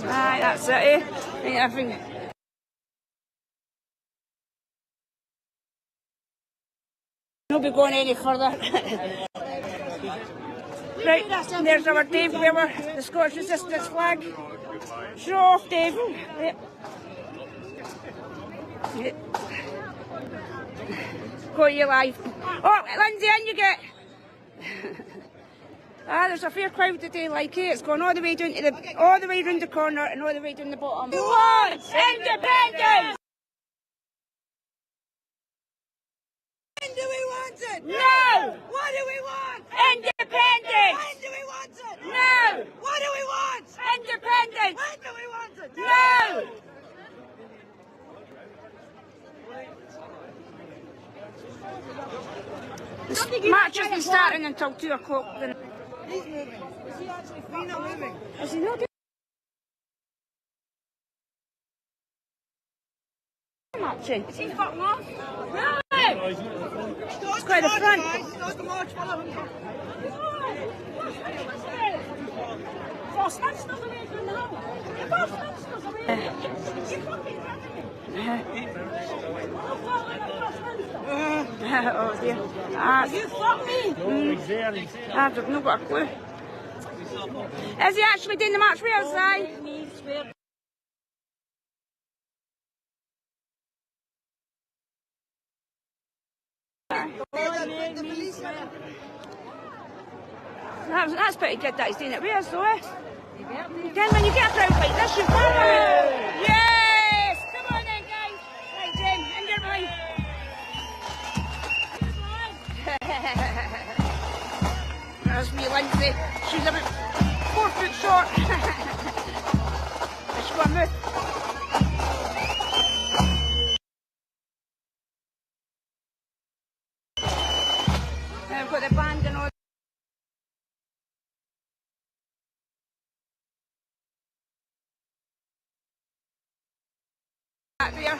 Aye, that's it, eh? I think. We'll be going any further. Right, there's our Dave Weber, the Scottish Resistance flag. Show off, Dave. Yep. Yep. Got you live. Oh, Lindsay, in you get. There's a fair crowd today, like it. It's gone all the way down to all the way round the corner and all the way down the bottom. We want independence! When do we want it? No! What do we want? Independence! When do we want it? No! What do we want? Independence! When do we want it? No! The match isn't starting until 2 o'clock. He's moving. Is he actually free? Not moving. Is he not doing matching? Is he fucking off? Really? It's quite a front. Start the march, follow him. Oh dear. You fuck me! I've not got a clue. Is he actually doing the match with us, aye? That's pretty good that he's doing it with us, though, eh? Then when you get a crowd like this, you've got it. Yes! Come on then, guys. Right, Jen, in your mind. There's me, Lindsay. She's about 4 foot short. She's got a move. I've got the band and all. Back there.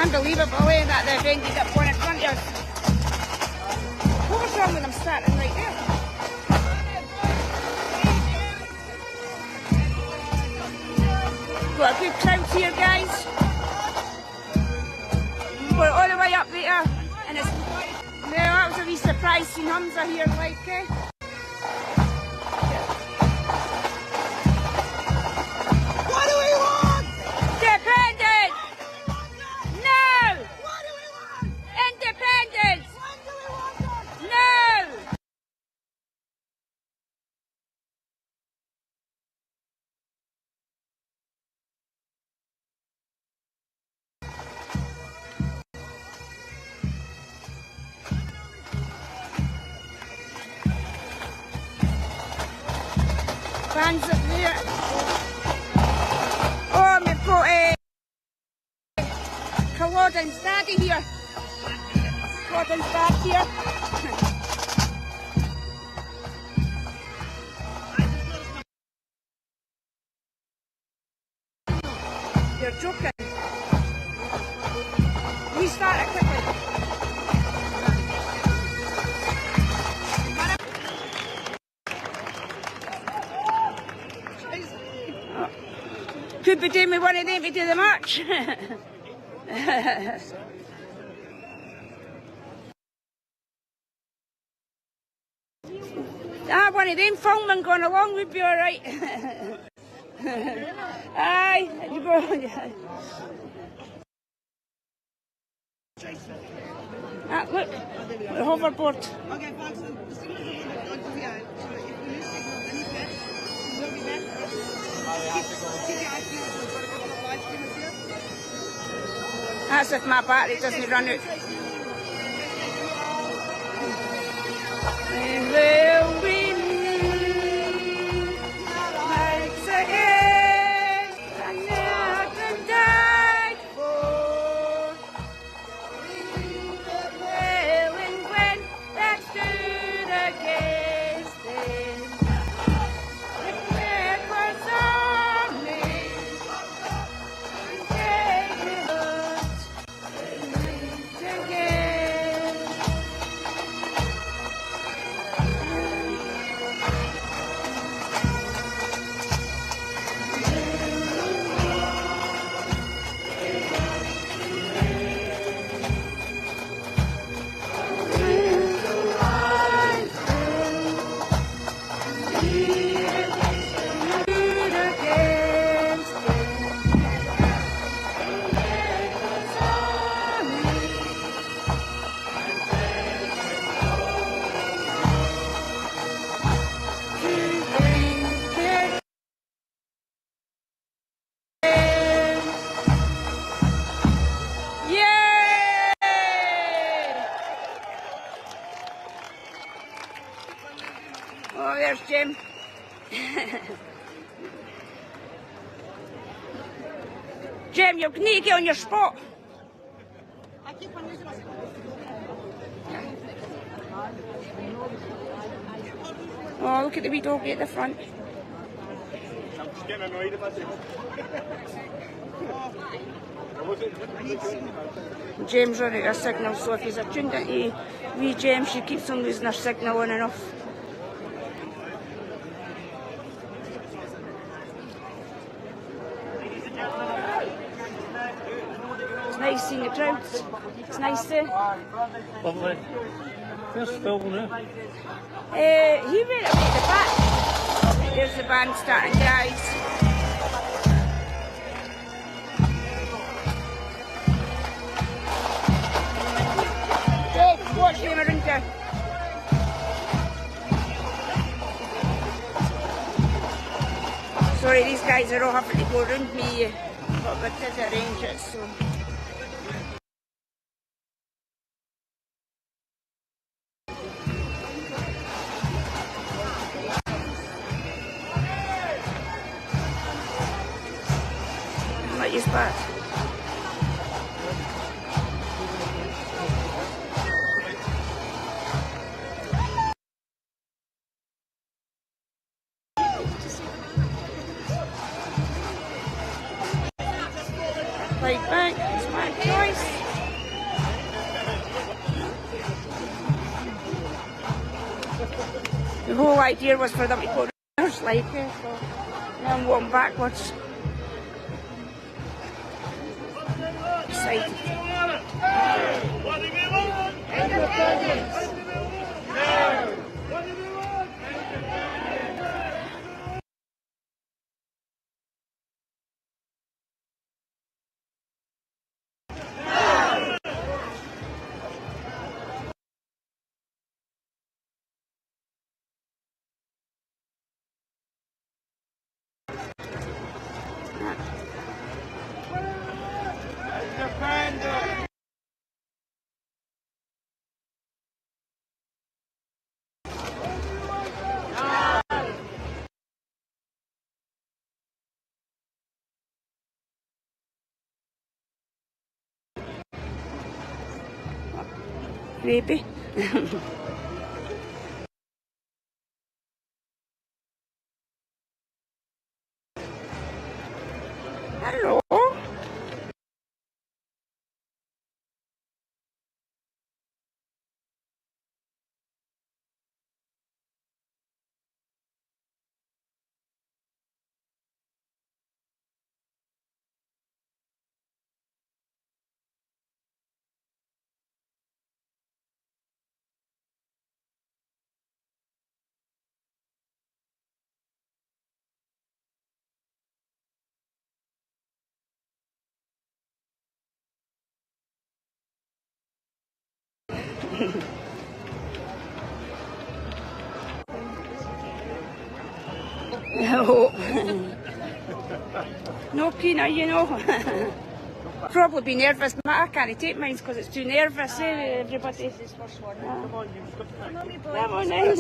Unbelievable way that they've ended up going in front of us. What was wrong with them starting right there? Got a good crowd here, guys. We're all the way up there, and it's that was a wee surprise seeing Humza here, like, eh? What do we want? Independence! No! What do we want? Independence! When do we want it? No! Fans up there. Oh, we've got Claude and Daddy here. Claude and Dad here. You're joking. We start it quickly. Could be doing me one of them to do the march. One of them filming going along would be alright. Aye, you go. Look, the hoverboard. Okay, folks, as soon as we get on to here, so if we miss signal any bit, we'll be back. Keep your eyes peeled, we've got a couple of live streamers here. That's if my battery doesn't run out. We will be once again, and never died for. Well, and when that stood against him, it was only There's Jim. Jim, you need to get on your spot. I keep on using my spot. Oh, look at the wee doggy at the front. I'm just getting annoyed about it. James running her signal, so if he's tuned into wee James, she keeps on losing her signal on and off. It's nice seeing the crowds. It's nice to. Lovely. Where's Phil now? He went away at the back. There's the band starting, guys. Watch him around there. Sorry, these guys are all having to go around me, but we did arrange it, so. Not use back. Right back, it's my choice. The whole idea was for them to go down Slater, so now I'm walking backwards. Excited. Maybe. Hello. No. No peanut, you know. Probably be nervous. I can't take mine because it's too nervous, everybody. Come on then.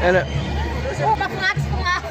In it. Oh, my flag's flat.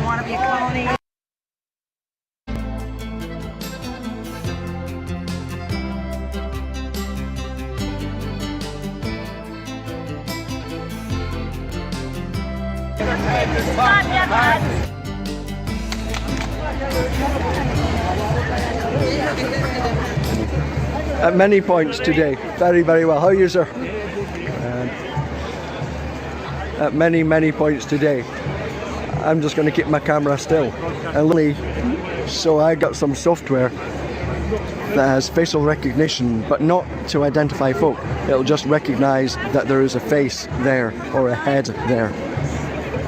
Want to be a colony? At many points today, very, very well. How are you, sir? At many points today, I'm just going to keep my camera still. So I got some software that has facial recognition, but not to identify folk. It'll just recognize that there is a face there or a head there.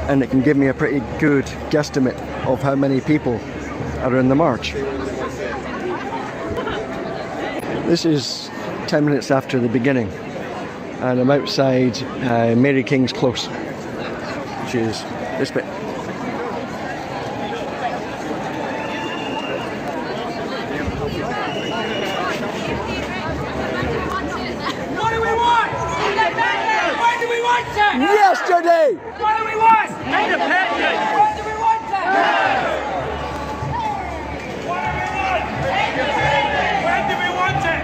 And it can give me a pretty good guesstimate of how many people are in the march. This is 10 minutes after the beginning, and I'm outside Mary King's Close, which is this bit. What do we want? Independence! When do we want it? Yesterday! What do we want? Independence! When do we want it? What do we want? Independence! When do we want it?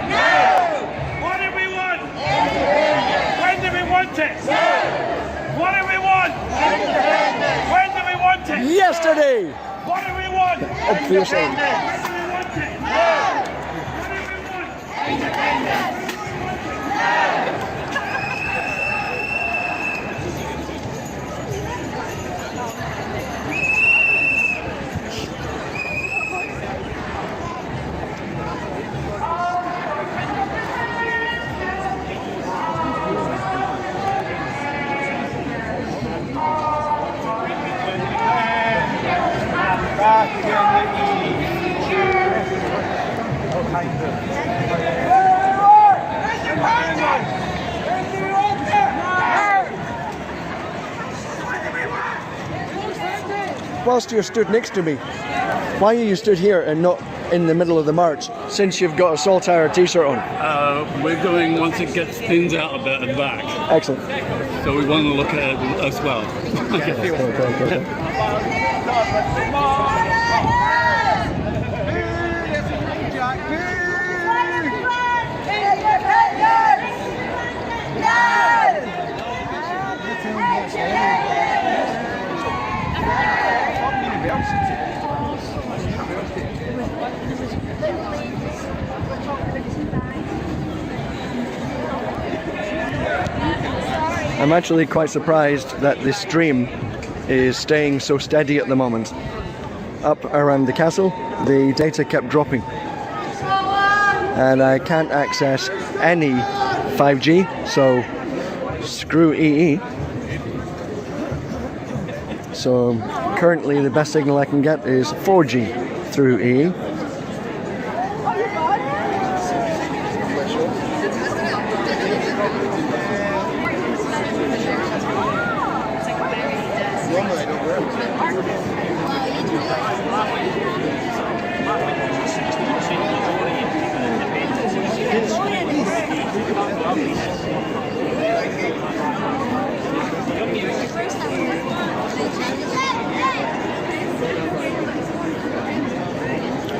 What do we want? Independence! When do we want it? What do we want? Independence! When do we want it? Yesterday! What do we want? Obviously. When do we want it? What do we want? Independence! Whilst you're stood next to me, why are you stood here and not in the middle of the march, since you've got a Saltire t-shirt on? We're going once it gets thins out a bit and back. Excellent. So we want to look at it as well. Okay. I'm actually quite surprised that this stream is staying so steady at the moment. Up around the castle, the data kept dropping, and I can't access any 5G, so screw EE. So currently the best signal I can get is 4G through EE.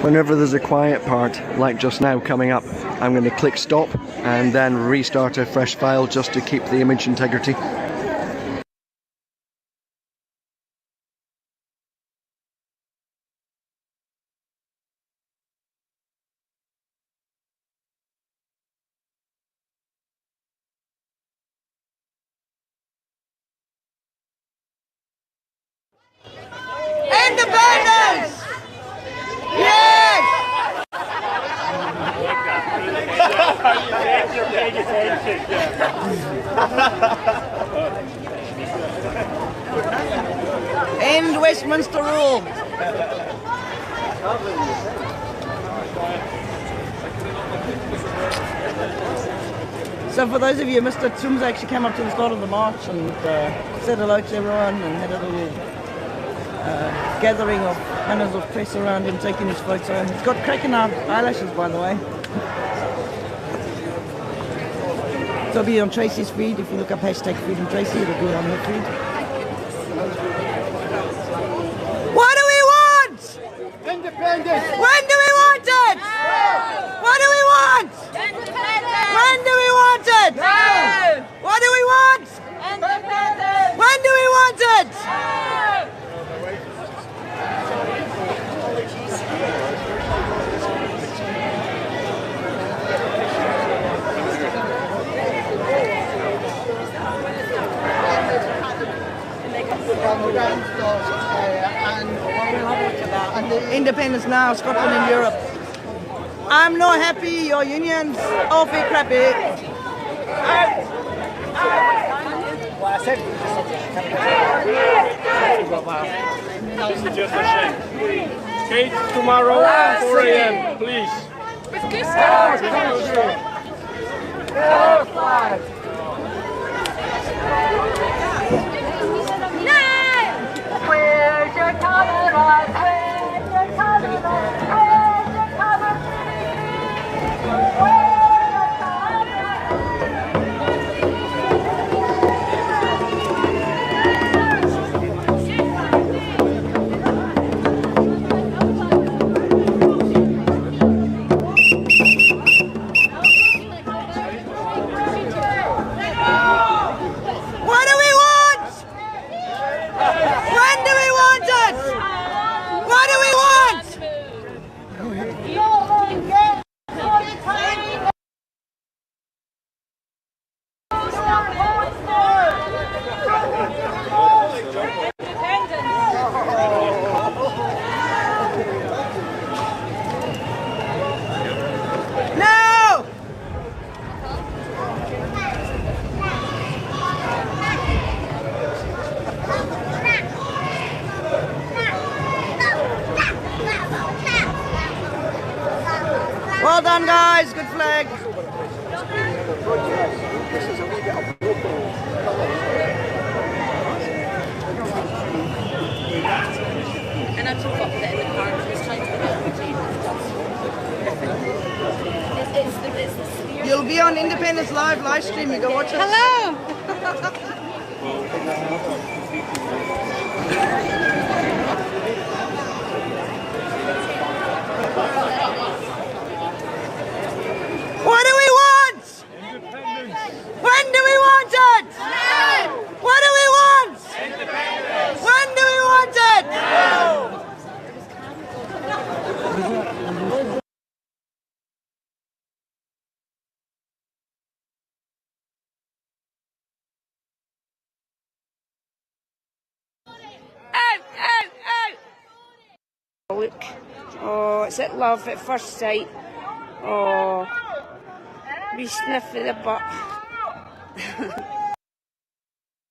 Whenever there's a quiet part, like just now coming up, I'm going to click stop and then restart a fresh file just to keep the image integrity. End Westminster rule. So for those of you who missed it, Humza actually came up to the start of the march and said hello to everyone and had a little gathering of hundreds of press around him taking his photo. He's got cracking eyelashes, by the way. So it'll be on Tracy's feed. If you look up hashtag Freedom Tracy, it'll be on her feed. What do we want? Independence! When do we want it? What do we want? When do we want it? What do we want? When do we want it? Independence now, Scotland and Europe. I'm not happy, your unions awfully crappy. This is just a shame. Kate, tomorrow, 4 a.m., please. Where's your Columnist? Where's your Columnist? Where's your Columnist? Where's your What do we want? When do we want it? What do we want? No! Well done, guys. Good flag. And I've just got it in the car and just trying to get it's the spirit. You'll be on Independence live stream. You can watch it. Hello! What do we want? When do we want it? What do we want? When do we want it? Look, oh, it's at love at first sight. Oh, we sniff at the butt.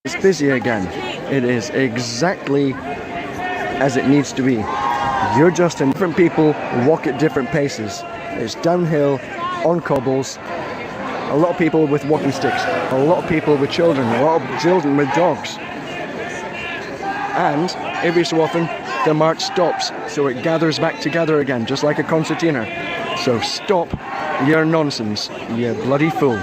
It's busy again. It is exactly as it needs to be. You're just in different people walk at different paces. It's downhill, on cobbles. A lot of people with walking sticks. A lot of people with children. A lot of children with dogs. And every so often the march stops, so it gathers back together again, just like a concertina. So stop your nonsense, you bloody fool.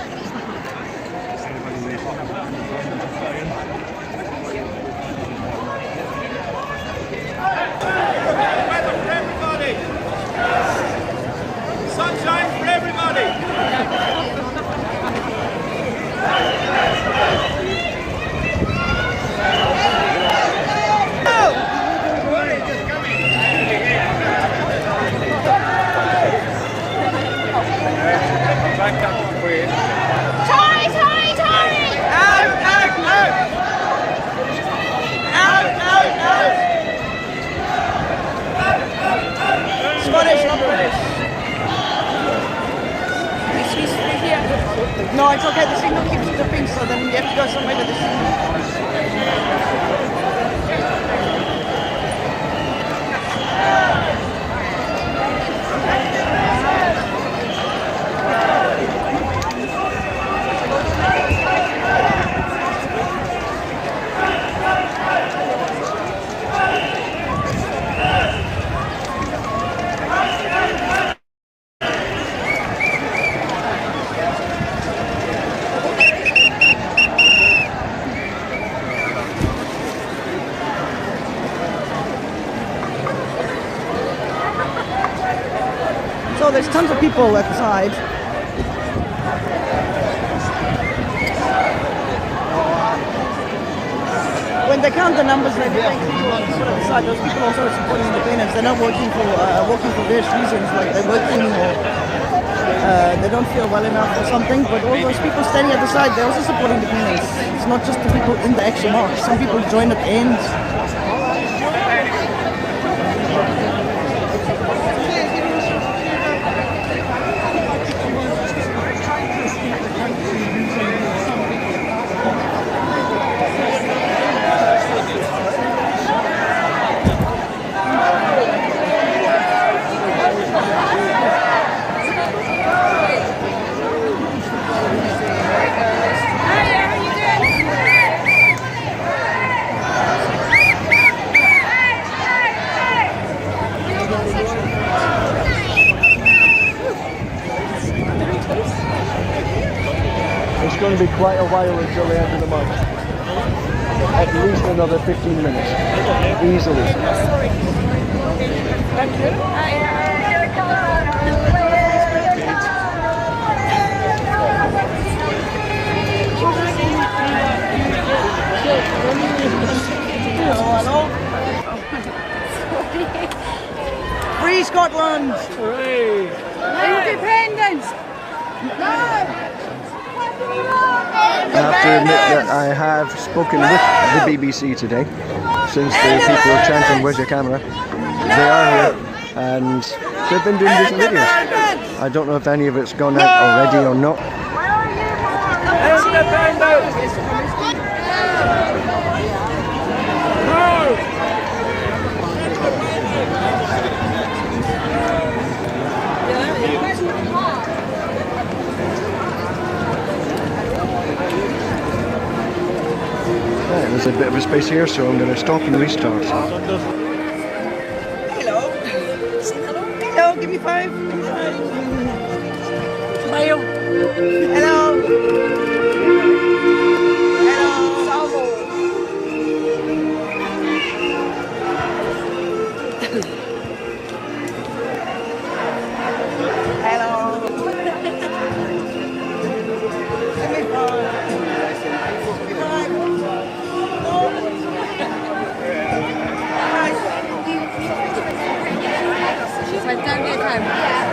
Sunshine for everybody! Scottish, not British. She's here. No, it's okay. The signal keeps dipping, so then you have to go somewhere with the signal. So there's tons of people at the side. When they count the numbers and everything, people on the side, those people also are supporting independence. They're not working for various reasons, like they're working or they don't feel well enough or something. But all those people standing at the side, they're also supporting independence. It's not just the people in the actual march. Some people join at the end. It's going to be quite a while until the end of the march. At least another 15 minutes. Easily. Hello. Free Scotland! Hooray! Independence! No! I have to admit that I have spoken with the BBC today, since the people are chanting, "Where's your camera?" They are here, and they've been doing these videos. I don't know if any of it's gone out already or not. Right, there's a bit of a space here, so I'm going to stop and restart. Hello. Hello, give me 5. Smile. Hello. Hello. Salvo. Hello. Give me 5.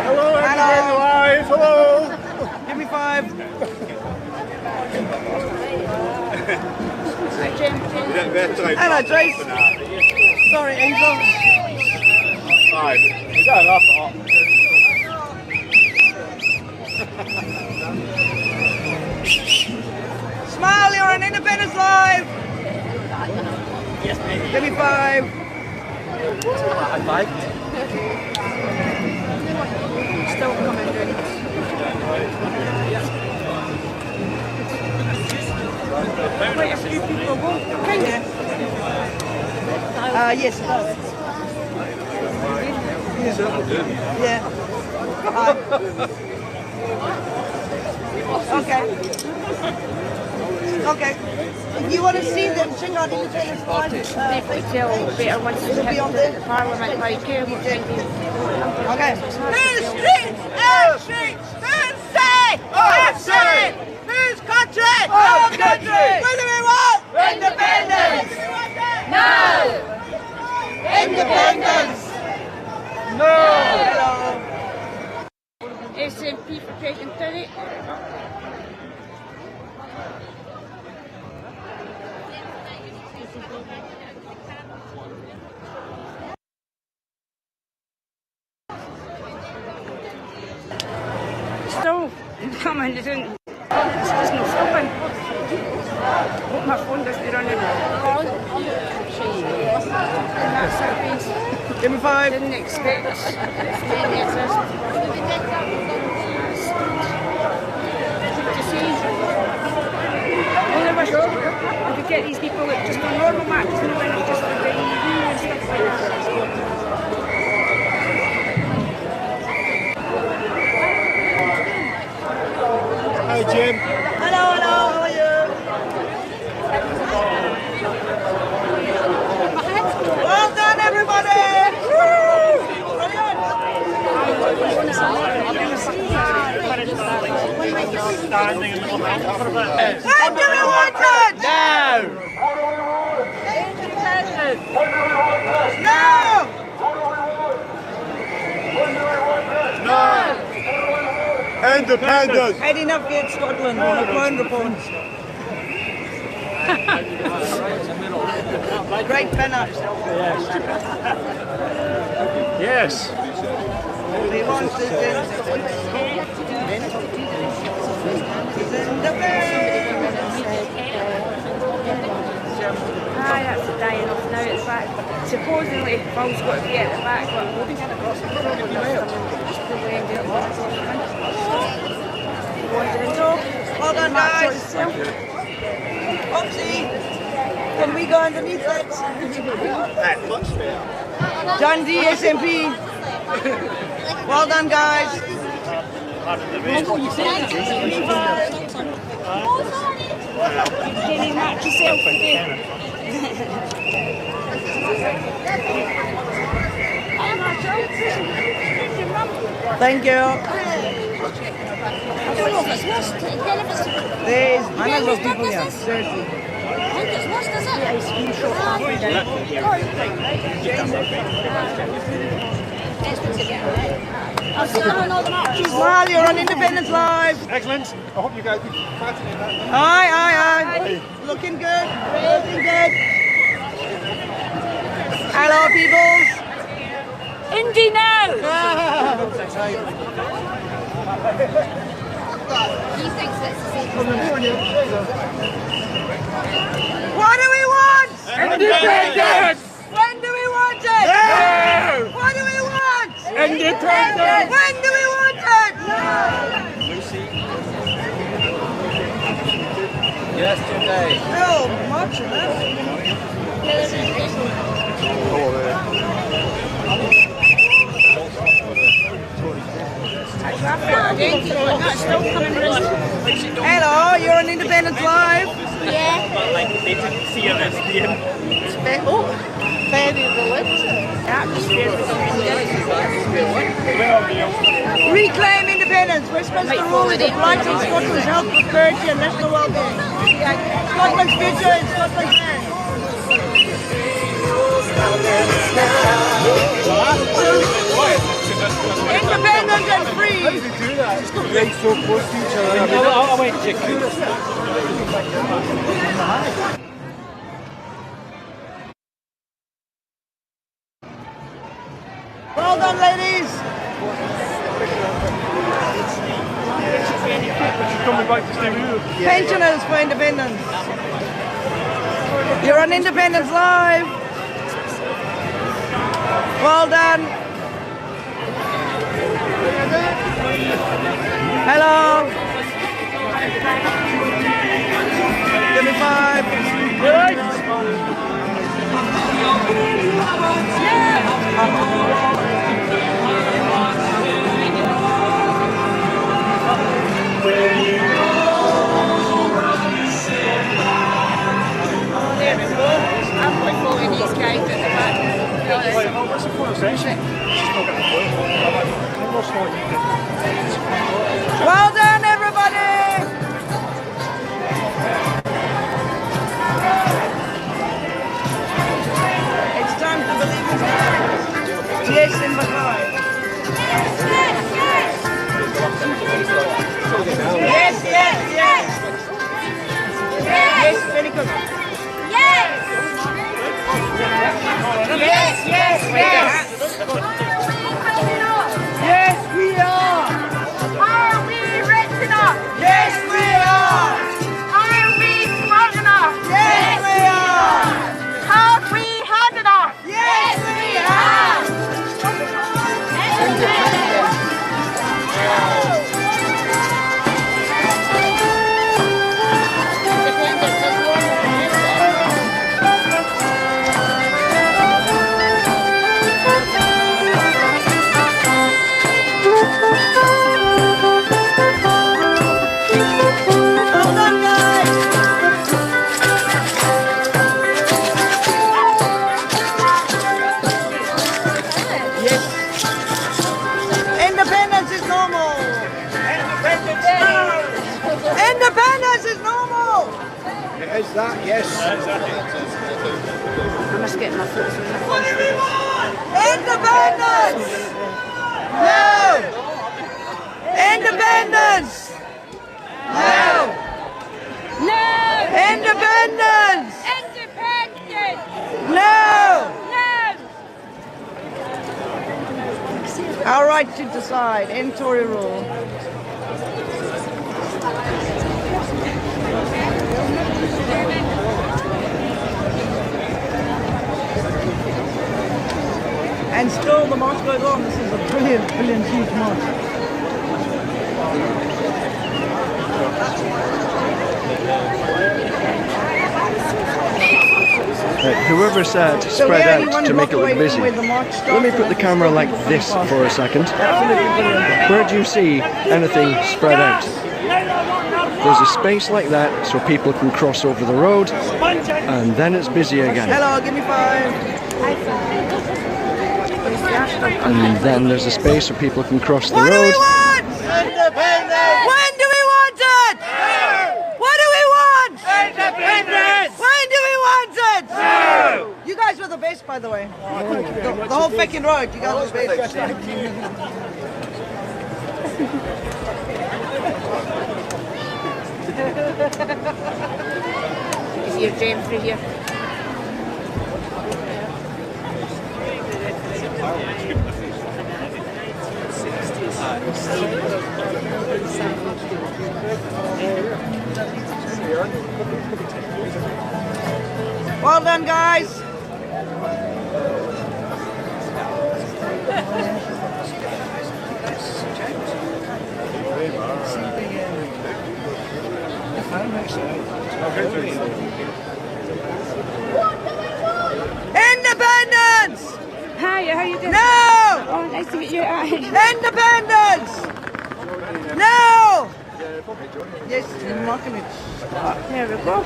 Hello, everybody live. Hello. Give me 5. Hello, Trace. Sorry, Angel. 5. You don't laugh at all. Smile, you're on Independence Live. Yes, mate. Give me 5. High five. Still coming, dude. Wait, a few people won't. Kind of. Yes, it does. Yeah. Okay. If you want to see them, check out Independence Live. Better once It'll be on there. Parliament, like, Okay. Whose streets? Our streets! Whose say? Our city! Whose country? Our country! What do we want? Independence! No! Independence! No! SNP for taking 30. Still coming, isn't It's just not stopping. Hope my phone doesn't run out. That's our base. Give me 5. Didn't expect us. I could get these people like, just on normal matches, you know, and just like and stuff like that. Hi Jim. Hello, how are you? Well done, everybody! Standing in the middle of the for a bit. When do we want it? Now! No! Independence. Heading up Gate Scotland on a Crown report. Great finish. Yes. We want to Aye, that's dying off now, it's back. Supposedly, Paul's got to be at the back, but well done, guys. Oopsie. Can we go underneath it? John D, SMP. Well done, guys. Can you match yourself today? Thank you. There's hundreds of people here. Seriously. Well, you're on Independence Live. Excellent. I hope you guys be fascinated. Aye. Looking good. Looking good. Hello, peoples. Indy now! What do we want? Independence! When do we want it? Now! What do we want? Independence! When do we want it? Yesterday. Oh, much of it. Hello, you're on Independence Live. But like, they didn't see him as being... Very Reclaim independence. We're supposed to rule as a blight on Scotland's health, prosperity and national well-being. Scotland's future is Scotland's hands. Independent and free. How do we do that? It's got right so close to each other. I went to Well done, ladies. coming back to stay with you. Pensioners for independence. You're on Independence Live. Well done. Hello. Give me 5. There we go. I'm following these guys at the back. What's the photo section? is normal. It is that, yes. I must get my foot. What do we want? Independence! No! Independence! No! No! Independence! Independent! No! No! Our right to decide. End Tory rule. And still the march goes on. This is a brilliant, brilliant, huge march. Whoever said spread out to make it look busy, let me put the camera like this for a second. Where do you see anything spread out? There's a space like that so people can cross over the road, and then it's busy again. Hello, give me 5. And then there's a space so people can cross the What do we road. want? Independence! When do we want it? What do we want? Independence! When do we want it? You guys were the best, by the way. The whole fucking road, you guys were the best. Is your jam through here? Well done, guys. Independence! Hi, how you doing? No! Oh, nice to meet you. Independence! No! Yes, you're knocking it. There we go.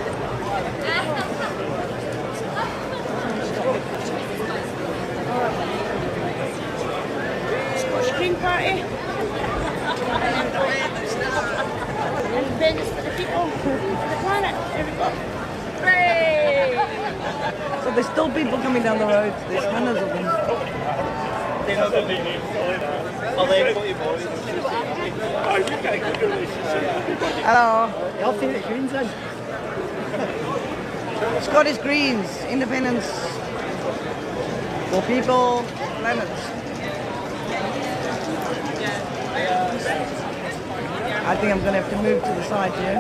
Scotch cream party. Independence for the people, for the planet. There we go. Hooray! So there's still people coming down the road. There's hundreds of them. Hello. Healthy the greens in. Scottish Greens, independence for people, planet. I think I'm going to have to move to the side here.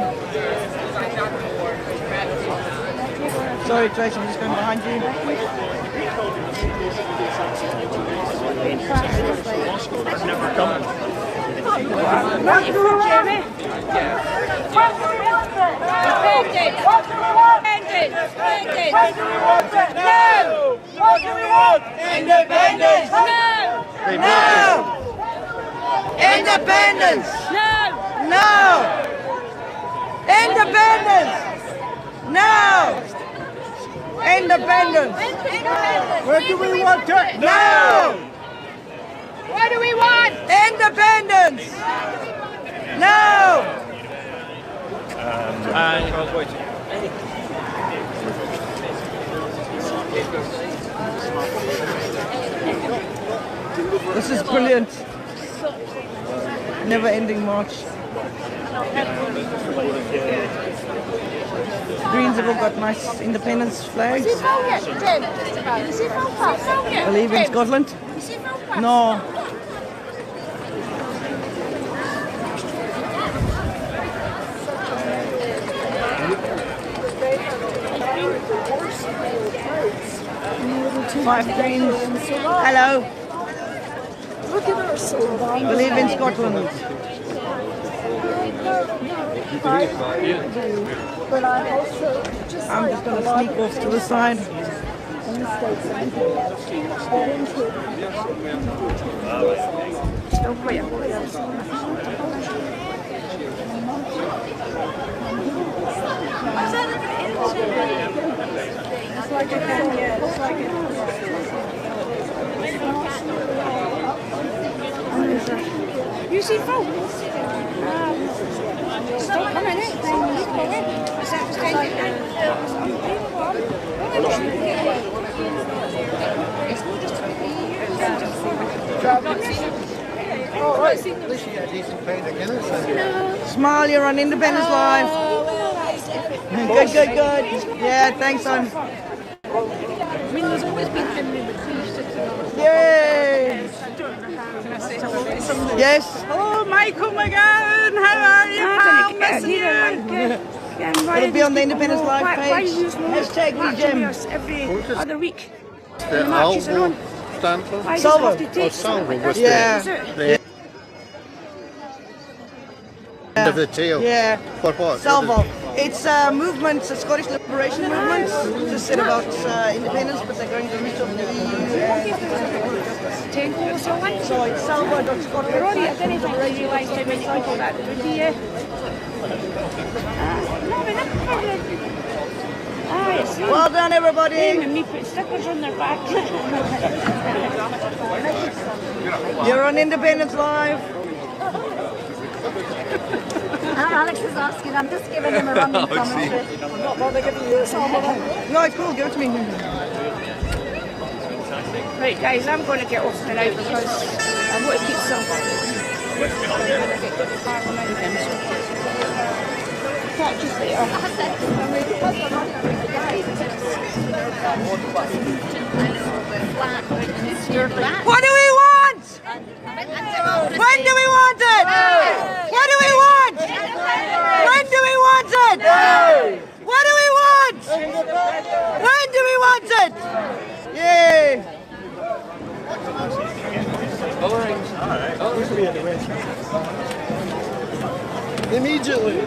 Sorry, Trace, I'm just going behind you. What you for, Jeremy? What do we want it? Independent! What do we want? Independent! When do we want it? No! What do we want? Independence! No! No! Independence! No! No! Independence! No! Independence! Where do we want it? No! What do we want? Independence! No! This is brilliant. Never-ending march. Greens have all got nice independence flags. Believe in Scotland? No. Five Greens. Hello. Look at her sword. Believe in Scotland. But I also just I'm just going to sneak off to the side. You see folks? Stop coming in. Smile, you're on Independence Live. Good. Yeah, thanks, son. There's always been Henry McLeish sitting on. Yay! Yes. Hello, Michael McGann. How are you, pal? Missing you. It'll be on the Independence Live Why page. Hashtag watching me, us every other week? The The matches are on. Stanford. Why does it Salvo. have to take Salvo something with like Yeah. this? Is it? the end of the tail. Yeah. For what? Salvo. It's a movement, a Scottish liberation movement. Just said about independence, but they're going to reach over the EU. 10 goals or one? So it's salvo.scotland. Rory, I didn't even realise how many people that would be. No, we never heard of it. Ah, it's Well done, everybody. them and me put stickers on their back. You're on Independence Live. Alex is asking, I'm just giving him a running commentary. No, it's cool. Give it to me. Right, guys, I'm going to get off now because I want to keep some. Catch you later. What do we want? When do we want it? What do we want? When do we want it? What do we want? When do we want it? Yay! Immediately.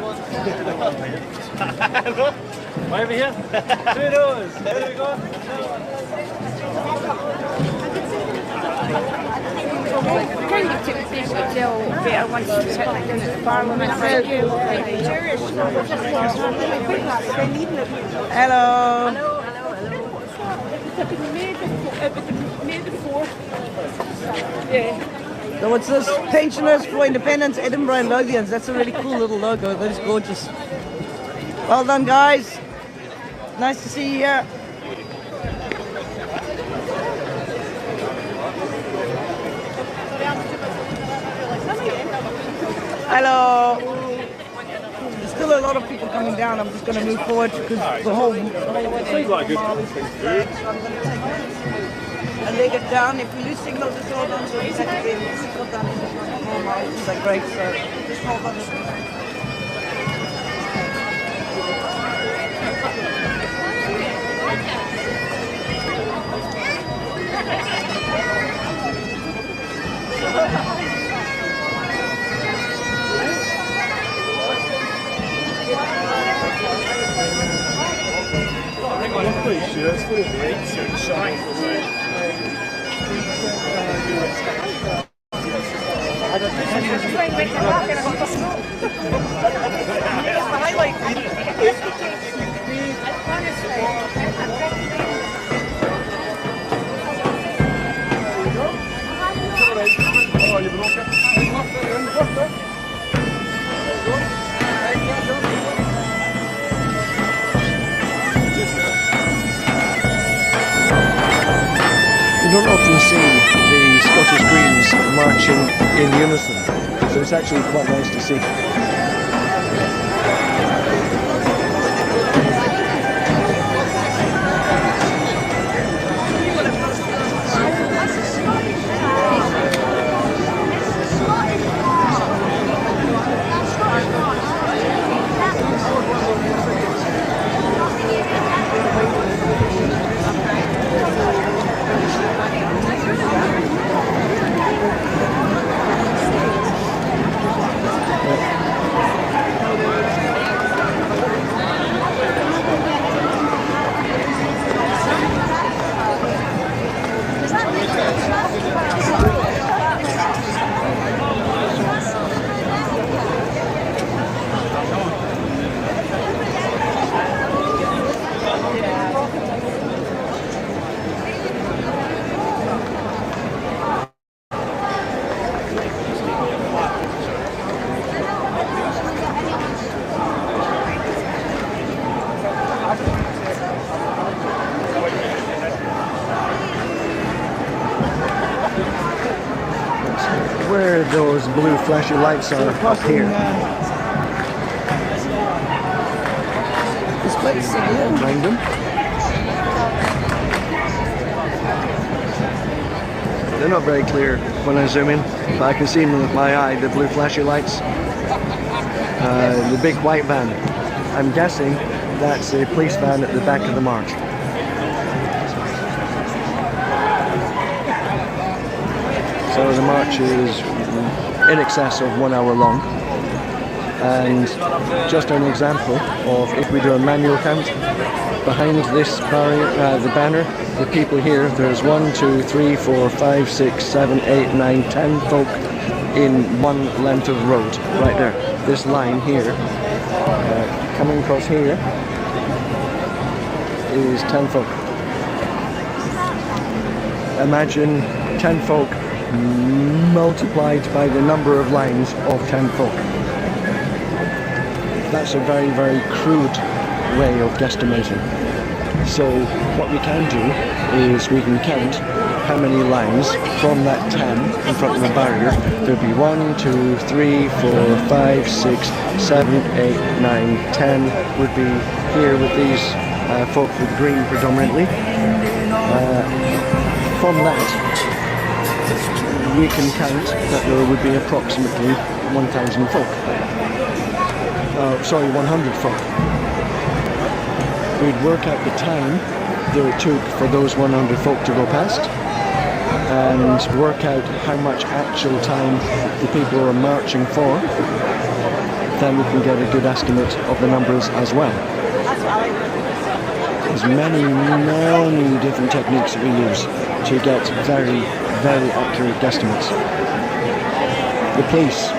Why over here? Kudos. There we go. Kind of took me to tell better once she was hitting down at the Parliament. Hello. May the 4th. Yeah. So what's this? Pensioners for Independence, Edinburgh and Lothians. That's a really cool little logo. That is gorgeous. Well done, guys. Nice to see you here. Hello. There's still a lot of people coming down. I'm just going to move forward because the whole Seems like a good and they get down. If we lose signal, just hold on to it. Signal down is not normal. It's like great. So just hold on to it. I'm pretty sure it's going to be 8 soon, shine. You don't often see the Scottish Greens marching in unison, so it's actually quite nice to see. those blue flashy lights are up here. This place again. Behind them. They're not very clear when I zoom in, but I can see them with my eye, the blue flashy lights. The big white van. I'm guessing that's a police van at the back of the march. So the march is in excess of 1 hour long. And just an example of if we do a manual count, behind this barrier, the banner, the people here, there's 1, 2, 3, 4, 5, 6, 7, 8, 9, 10 folk in one length of road, right there. This line here, coming across here, is 10 folk. Imagine 10 folk multiplied by the number of lines of 10 folk. That's a very, very crude way of guesstimating. So what we can do is we can count how many lines from that 10 in front of the barrier. There'll be 1, 2, 3, 4, 5, 6, 7, 8, 9, 10 would be here with these folk with green predominantly. From that, we can count that there would be approximately 1,000 folk. 100 folk. We'd work out the time that it took for those 100 folk to go past and work out how much actual time the people are marching for. Then we can get a good estimate of the numbers as well. There's many, many different techniques that we use to get very, very accurate guesstimates. The police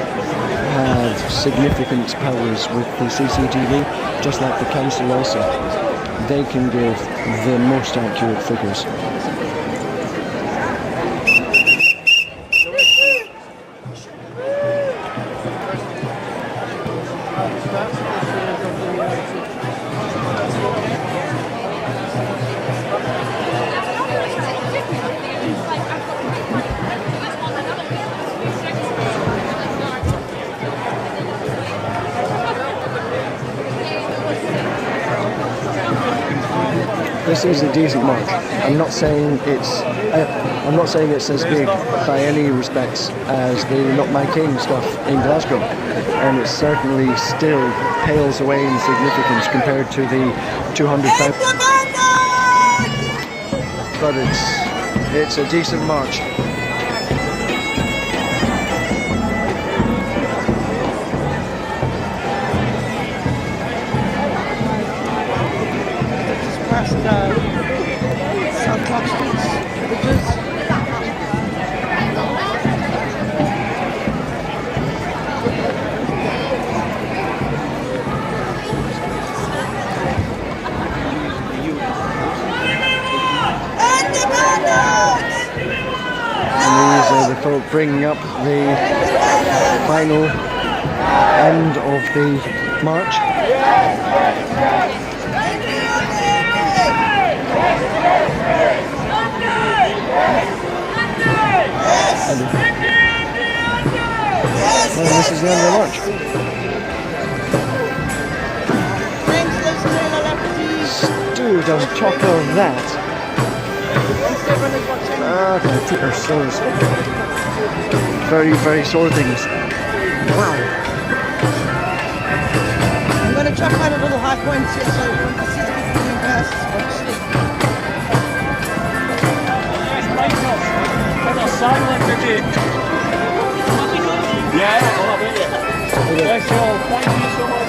have significant powers with the CCTV, just like the council also. They can give the most accurate figures. This is a decent march. I'm not saying it's as big by any respects as the Not My King stuff in Glasgow, and it certainly still pales away in significance compared to the 200,000. But it's a decent march. South Park streets, bridges. And these are the folk bringing up the final end of the march. And this is the end of the march. Stood on top of that. My feet are sore. Very, very sore things. Wow. I'm going to try to find a little high point here so I want to see the people coming past. Yeah, thank you so much.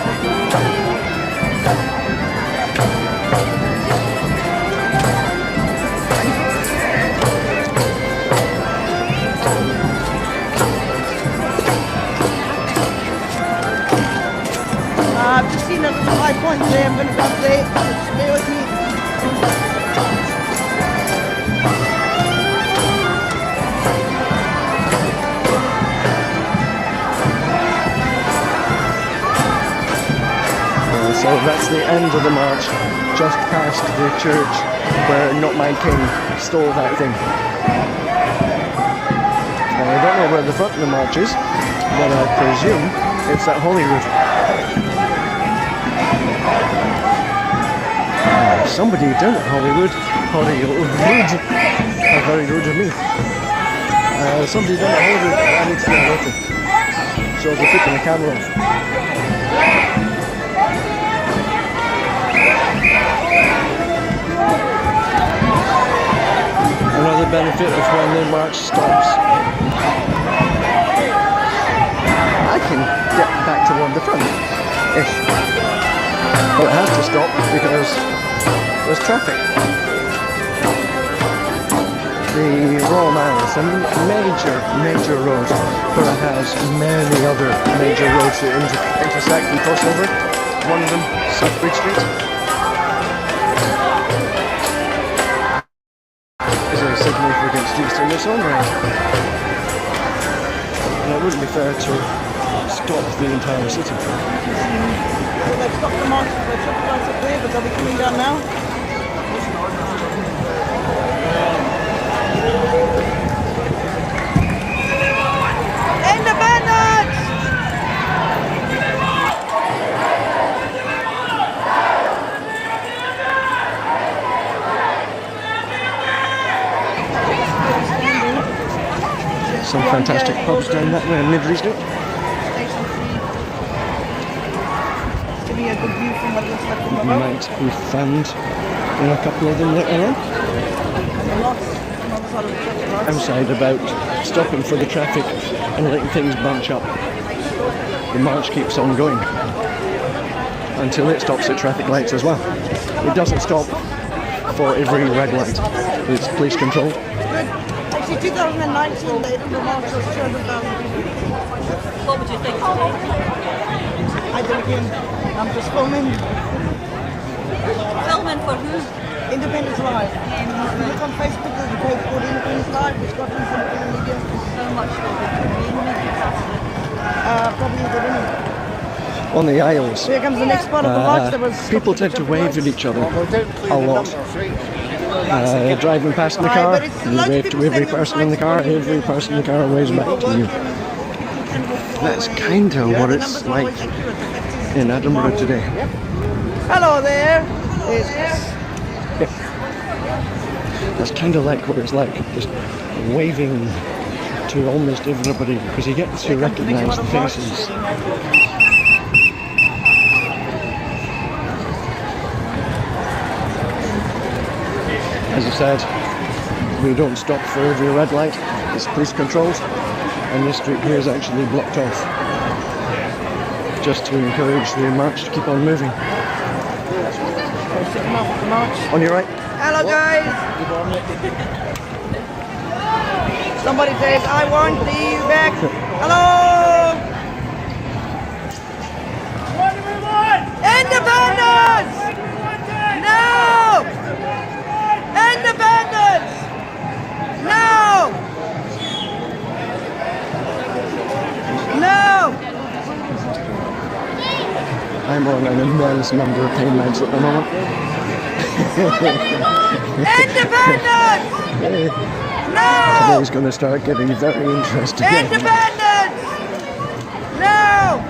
I've just seen a little high point there. I'm going to come there. Just stay with me. So that's the end of the march, just past the church where Not My King stole that thing. I don't know where the front of the march is, but I presume it's at Holyrood. Somebody down at Holyrood. How very rude of me. Somebody down at Holyrood. I need to get a local. So I'll be keeping the camera off. Another benefit of when the march stops. I can get back toward the front-ish. But it has to stop because there's traffic. The Royal Mile is a major road, but it has many other major roads that intersect and cross over. One of them, South Bridge Street, is a significant street in its own right. And it wouldn't be fair to stop the entire city. Well, they've stopped the march for the traffic lights up there, but they'll be coming down now. Independence! Some fantastic pubs down that way in Midley Street. Station 3. Give me a good view from what it looks like from above. Might be found in a couple of them later on. And the lots on the other side of the traffic lights. Outside about stopping for the traffic and letting things bunch up. The march keeps on going until it stops at traffic lights as well. It doesn't stop for every red light. It's police controlled. Actually, 2019, the Edinburgh march was 200,000 people. What would you think? I don't know. I'm just filming. Filming for who? Independence Live. Look on Facebook, there's a page called Independence Live, which got from the media. How much will it be? Probably the women. On the aisles, Here comes the next part of the march. There was people tend to wave at each other a lot. Driving past in the car, you wave to every person in the car, every person in the car waves back to you. That's kind of what it's like in Edinburgh today. Hello there. That's kind of like what it's like, just waving to almost everybody because you get to recognise the faces. As I said, we don't stop for every red light, it's police controlled, and this street here is actually blocked off, just to encourage the march to keep on moving. On your right. Hello guys. Somebody says, I want these back. Hello. What do we want? Independence. No. Independence. No. No. I'm on an immense number of pain meds at the moment. Independence! No! Today's going to start getting very interesting. Independence! No!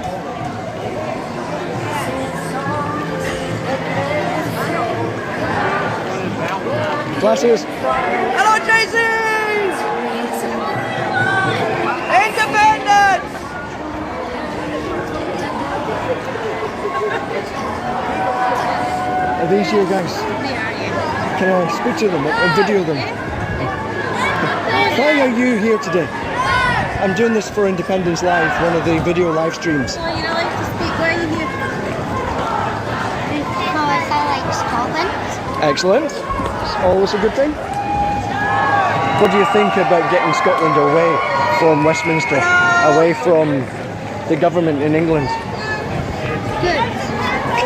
Glasses! Hello, JCs! Independence! Are these you guys? Can I speak to them or video them? Why are you here today? I'm doing this for Independence Live, one of the video live streams. Well, you're allowed to speak. Why are you here? Because I like Scotland. Excellent. It's always a good thing. What do you think about getting Scotland away from Westminster, away from the government in England? Good.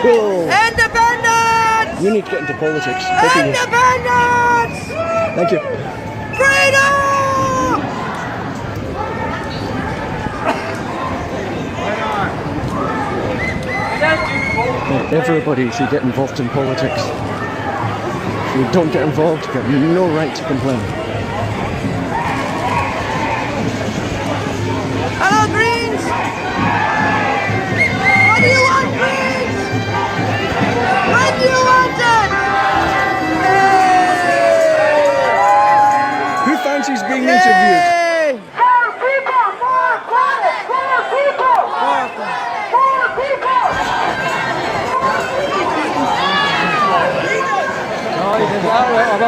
Cool. Independence! You need to get into politics. Both of you. Independence! Thank you. Freedom! Everybody should get involved in politics. If you don't get involved, you have no right to complain.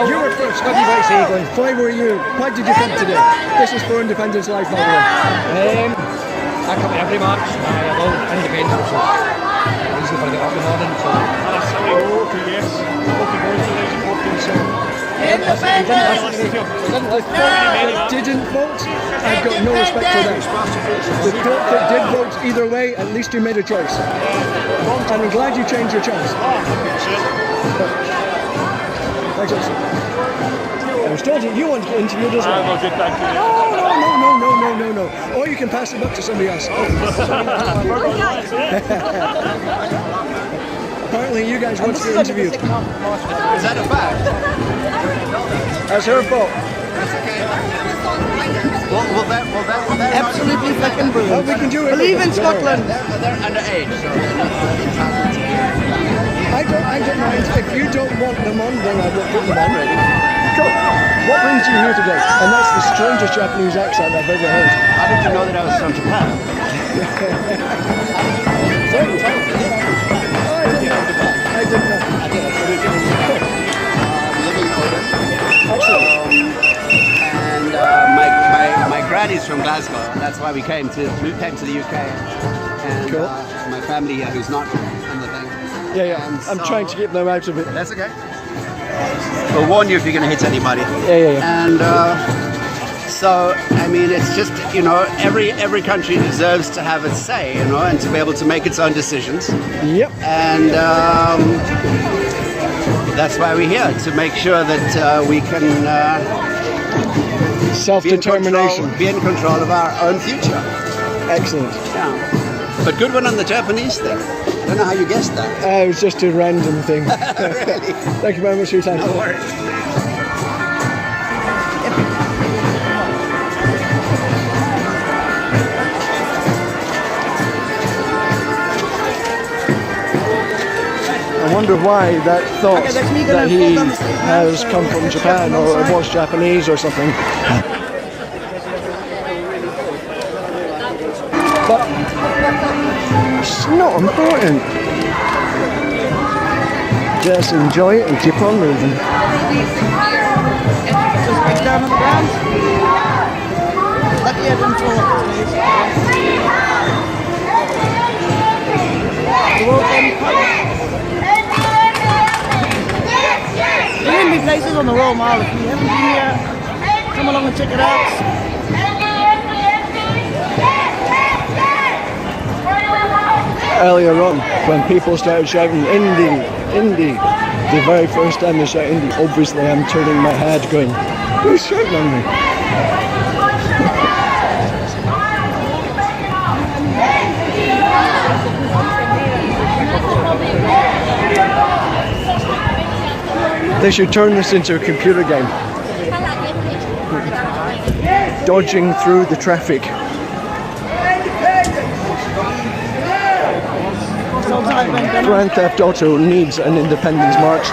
You were first. What do you like to say, Glenn? Why were you? Why did you come today? This is for Independence Live, by the way. I come every march. I love independence. So I usually for the up in the morning. So Didn't vote? I've got no respect for that. The folk that did vote either way, at least you made a choice. And I'm glad you changed your choice. I was told you want to get interviewed as well. No. Or you can pass it up to somebody else. Apparently you guys want to get interviewed. Is that a fact? That's her fault. Will that Absolutely fucking brilliant. Well, we can do it. Believe in Scotland. They're underage, so I don't mind. If you don't want them on, then I won't put them on. Cool. What brings you here today? And that's the strangest Japanese accent I've ever heard. how did you know that I was from Japan? I didn't know. Living in Oldham. Excellent. And my granny's from Glasgow. That's why we came to the UK. And Cool. My family here, who's not in the thing. Yeah. And I'm so- trying to keep them out of it. That's okay. We'll warn you if you're going to hit anybody. Yeah. And so, I mean, it's just, every country deserves to have its say, and to be able to make its own decisions. Yep. And that's why we're here, to make sure that we can Self-determination. be in control of our own future. Excellent. Yeah. But good one on the Japanese thing. I don't know how you guessed that. It was just a random thing. Really? Thank you very much for your time. No worries. I wonder why that thought Okay, that's me that gonna he fall down the stairs now, has so come from let's Japan get or outside. was Japanese or something. But it's not important. Just enjoy it and keep on moving. Just back down on the ground. Luckily I didn't fall off the stairs. The world famous pub. There will be places on the Royal Mile. If you haven't been here, come along and check it out. Earlier on, when people started shouting Indie, Indie, the very first time they shout Indie, obviously I'm turning my head going, who's shouting on me? They should turn this into a computer game. Dodging through the traffic. Grand Theft Auto needs an independence march.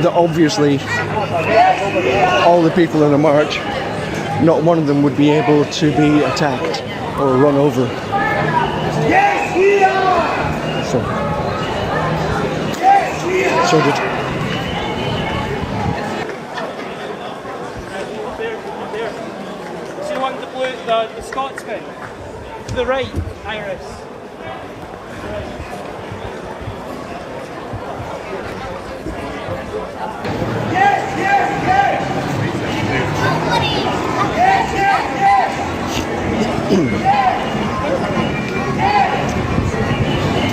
That obviously all the people in a march, not one of them would be able to be attacked or run over. So did. See the one with the blue, the Scotsman? To the right, Iris.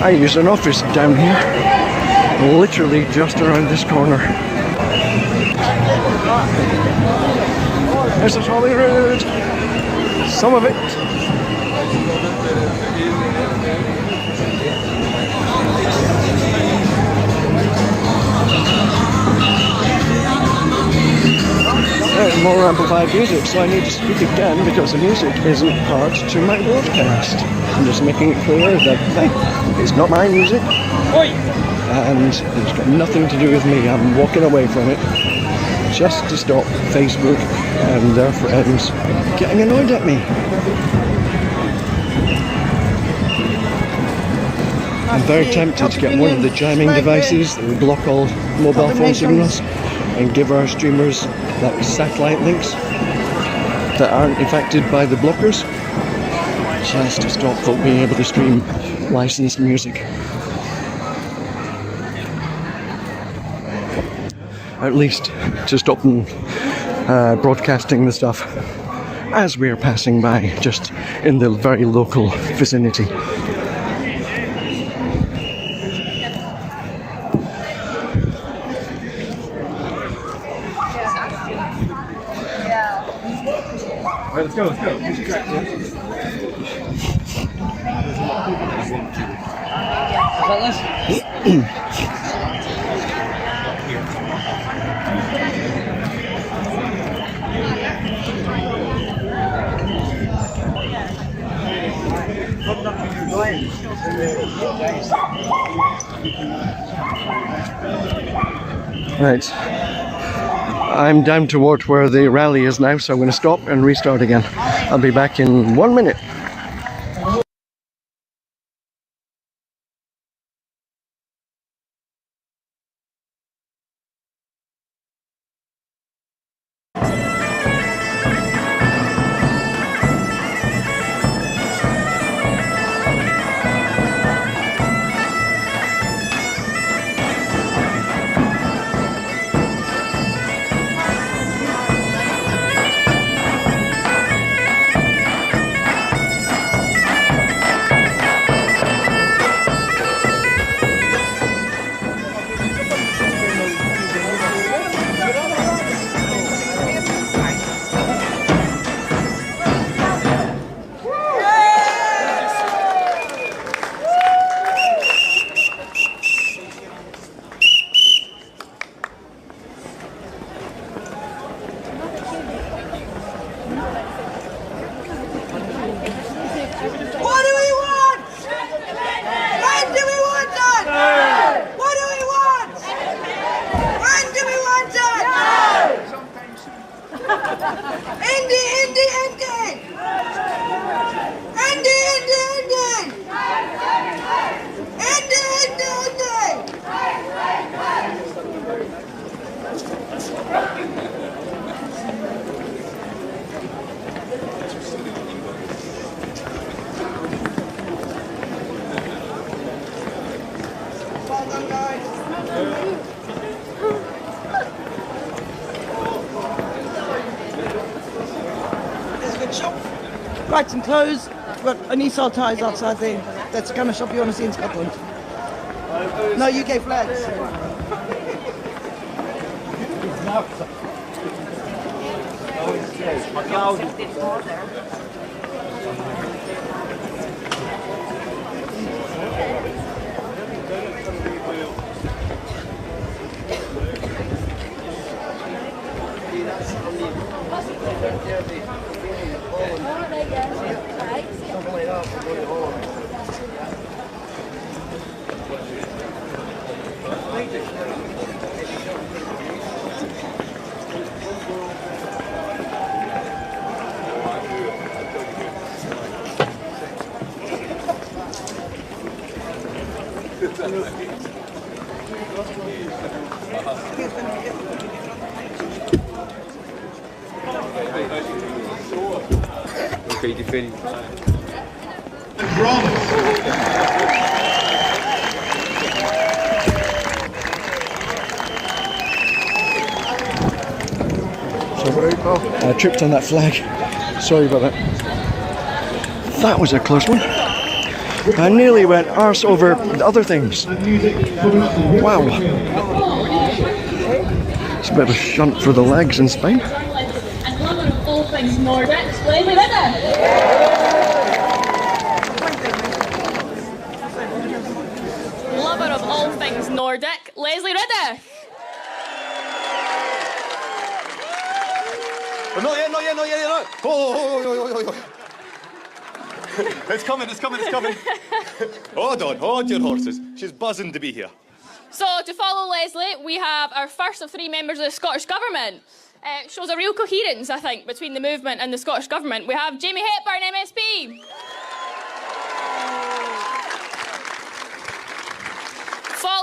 I use an office down here, literally just around this corner. This is Holyrood. Some of it. More amplified music, so I need to speak again because the music isn't part to my broadcast. I'm just making it clear that it's not my music and it's got nothing to do with me. I'm walking away from it just to stop Facebook and their friends getting annoyed at me. I'm very tempted to get one of the jamming devices that will block all mobile phone signals and give our streamers like satellite links that aren't affected by the blockers, just to stop folk being able to stream licensed music. At least to stop them broadcasting the stuff as we're passing by, just in the very local vicinity. Right, let's go. Who's your track, yeah? Right. I'm down toward where the rally is now, so I'm going to stop and restart again. I'll be back in 1 minute. Right, and clothes. We've got Anisal ties outside there. That's the kind of shop you want to see in Scotland. No UK flags. Okay, defending. I tripped on that flag. Sorry about that. That was a close one. I nearly went arse over other things. Wow. It's a bit of a shunt for the legs and spine. And lover of all things Nordic, Lesley Riddoch. Lover of all things Nordic, Lesley Riddoch. Not yet. Oh. It's coming. Hold your horses. She's buzzing to be here. So, to follow Lesley, we have our first of 3 members of the Scottish Government. It shows a real coherence, I think, between the movement and the Scottish Government. We have Jamie Hepburn, MSP.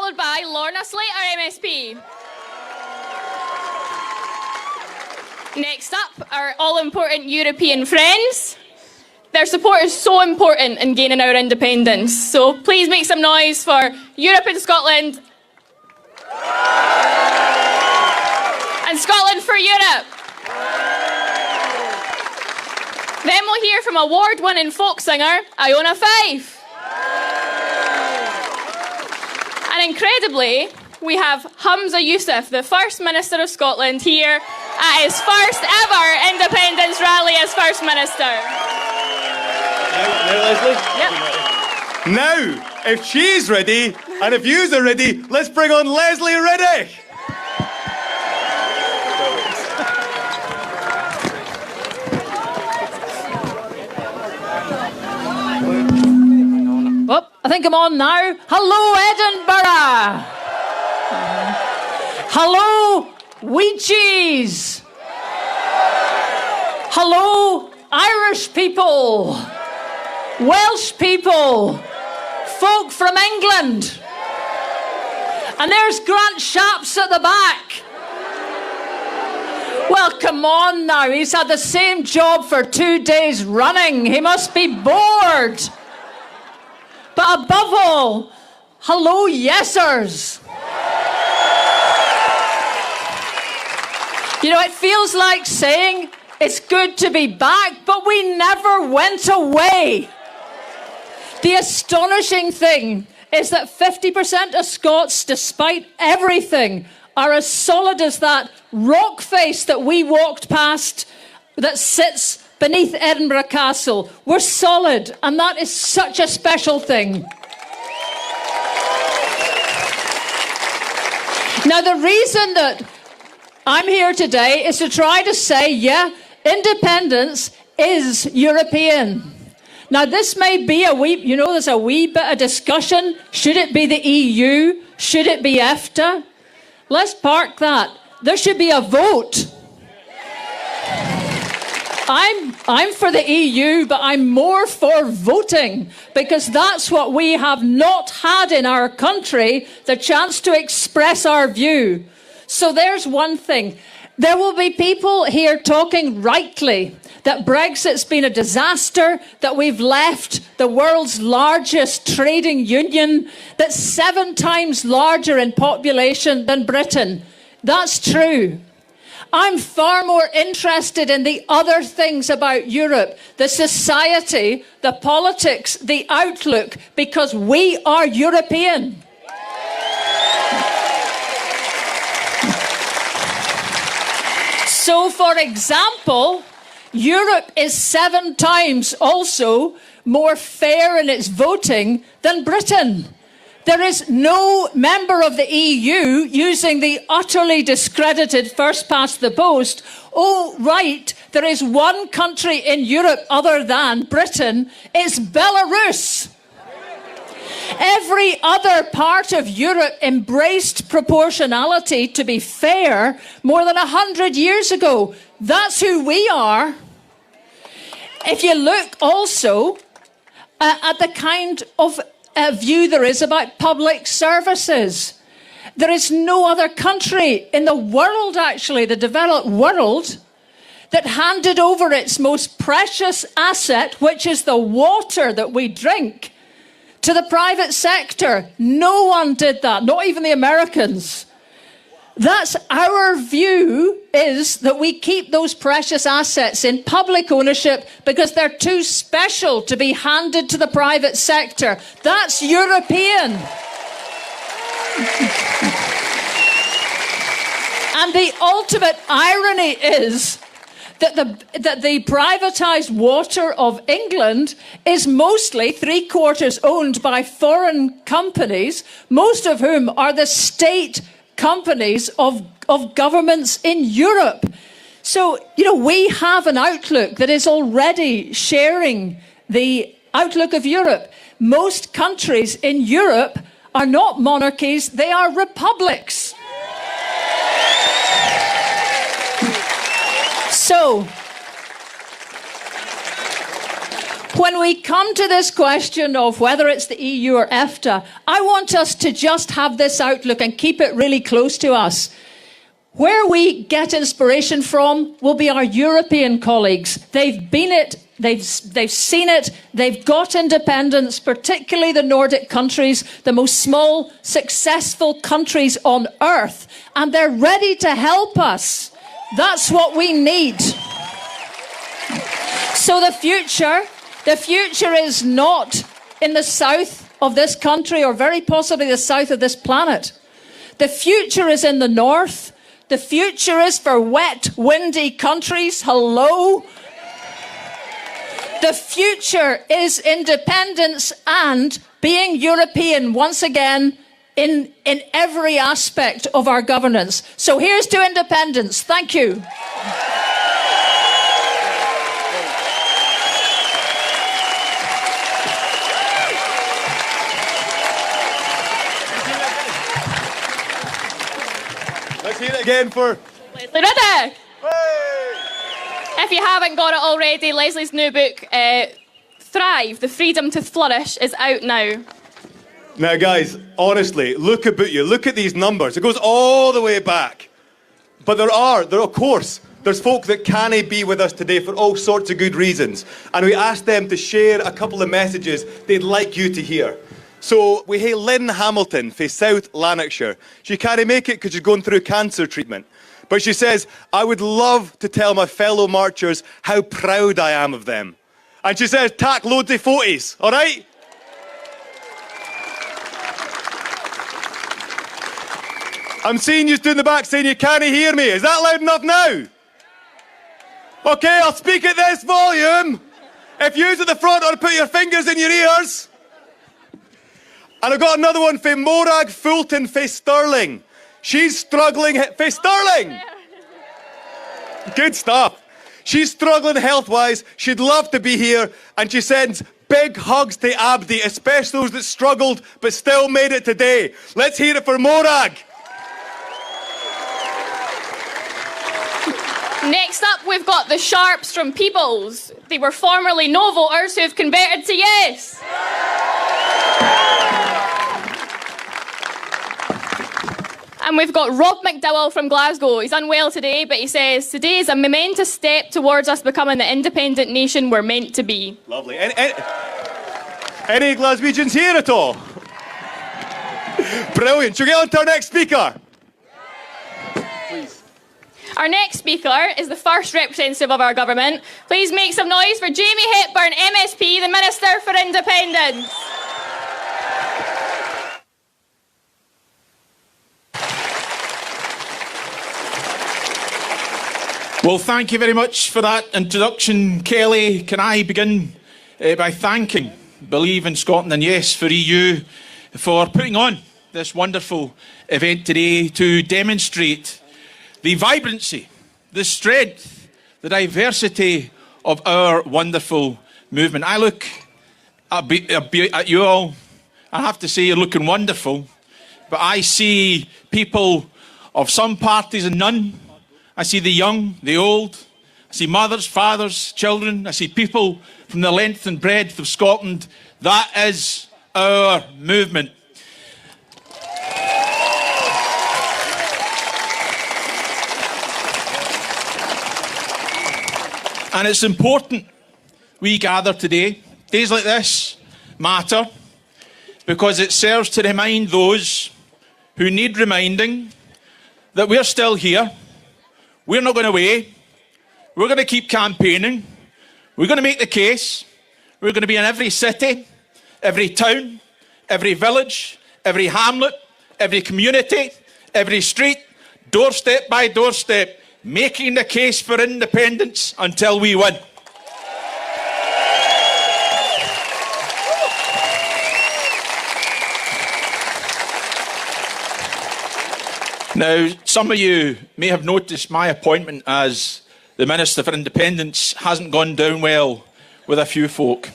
followed by Lorna, Slater, MSP. Next up, our all-important European friends. Their support is so important in gaining our independence. So please make some noise for Europe and Scotland. And Scotland for Europe. Then we'll hear from award-winning folk singer Iona Fyfe. And incredibly, we have Humza Yousaf, the First Minister of Scotland, here at his first ever independence rally as First Minister. Now, Lesley? Yep. Now, if she's ready, and if yous are ready, let's bring on Lesley Riddoch. Well, I think I'm on now. Hello, Edinburgh. Hello, wheat cheese. Hello, Irish people. Welsh people. Folk from England. And there's Grant Shapps at the back. Well, come on now. He's had the same job for 2 days running. He must be bored. But above all, hello, yesers. You know, it feels like saying it's good to be back, but we never went away. The astonishing thing is that 50% of Scots, despite everything, are as solid as that rock face that we walked past that sits beneath Edinburgh Castle. We're solid, and that is such a special thing. Now, the reason that I'm here today is to try to say, yeah, independence is European. Now, this may be there's a wee bit of discussion. Should it be the EU? Should it be EFTA? Let's park that. There should be a vote. I'm for the EU, but I'm more for voting, because that's what we have not had in our country, the chance to express our view. So there's one thing. There will be people here talking rightly that Brexit's been a disaster, that we've left the world's largest trading union, that's 7 times larger in population than Britain. That's true. I'm far more interested in the other things about Europe, the society, the politics, the outlook, because we are European. So, for example, Europe is 7 times also more fair in its voting than Britain. There is no member of the EU using the utterly discredited first past the post. Oh, right, there is one country in Europe other than Britain. It's Belarus. Every other part of Europe embraced proportionality to be fair more than 100 years ago. That's who we are. If you look also at the kind of view there is about public services, there is no other country in the world, actually, the developed world, that handed over its most precious asset, which is the water that we drink, to the private sector. No one did that, not even the Americans. That's our view, is that we keep those precious assets in public ownership because they're too special to be handed to the private sector. That's European. And the ultimate irony is that the privatised water of England is mostly 3/4 owned by foreign companies, most of whom are the state companies of governments in Europe. So, we have an outlook that is already sharing the outlook of Europe. Most countries in Europe are not monarchies, they are republics. So, when we come to this question of whether it's the EU or EFTA, I want us to just have this outlook and keep it really close to us. Where we get inspiration from will be our European colleagues. They've been it, they've seen it, they've got independence, particularly the Nordic countries, the most small, successful countries on earth, and they're ready to help us. That's what we need. So the future is not in the south of this country, or very possibly the south of this planet. The future is in the north. The future is for wet, windy countries. Hello? The future is independence and being European once again in every aspect of our governance. So here's to independence. Thank you. Let's hear it again for Lesley Riddoch. If you haven't got it already, Lesley's new book, Thrive, The Freedom to Flourish, is out now. Now, guys, honestly, look about you. Look at these numbers. It goes all the way back. But there of course, there's folk that can't be with us today for all sorts of good reasons. And we asked them to share a couple of messages they'd like you to hear. So we hae Lynn Hamilton from South Lanarkshire. She can't make it because she's going through cancer treatment. But she says, I would love to tell my fellow marchers how proud I am of them. And she says, tack loads of photos, all right? I'm seeing you stood in the back saying you can't hear me. Is that loud enough now? Okay, I'll speak at this volume. If you's at the front, I'll put your fingers in your ears. And I've got another one from Morag Fulton from Stirling. She's struggling for Stirling. Good stuff. She's struggling health-wise. She'd love to be here. And she sends big hugs to Abdi, especially those that struggled but still made it today. Let's hear it for Morag. Next up, we've got the Sharps from Peebles. They were formerly no voters who have converted to yes. And we've got Rob McDowell from Glasgow. He's unwell today, but he says, today is a momentous step towards us becoming the independent nation we're meant to be. Lovely. Any Glaswegians here at all? Brilliant. Shall we get on to our next speaker? Please. Our next speaker is the first representative of our government. Please make some noise for Jamie Hepburn, MSP, the Minister for Independence. Well, thank you very much for that introduction, Kelly. Can I begin by thanking Believe in Scotland and Yes for EU for putting on this wonderful event today to demonstrate the vibrancy, the strength, the diversity of our wonderful movement. I look at you all, I have to say you're looking wonderful, but I see people of some parties and none. I see the young, the old, I see mothers, fathers, children, I see people from the length and breadth of Scotland. That is our movement. And it's important we gather today. Days like this matter because it serves to remind those who need reminding that we're still here. We're not going away. We're going to keep campaigning. We're going to make the case. We're going to be in every city, every town, every village, every hamlet, every community, every street, doorstep by doorstep, making the case for independence until we win. Now, some of you may have noticed my appointment as the Minister for Independence hasn't gone down well with a few folk.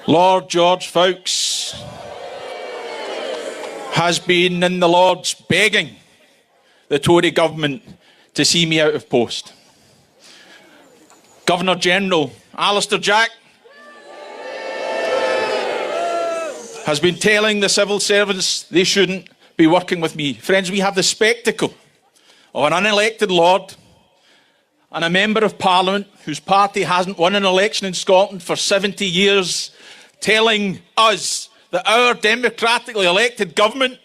Lord George Fawkes has been in the Lords begging the Tory government to see me out of post. Governor-General Alistair Jack has been telling the civil servants they shouldn't be working with me. Friends, we have the spectacle of an unelected Lord and a member of Parliament whose party hasn't won an election in Scotland for 70 years telling us that our democratically elected government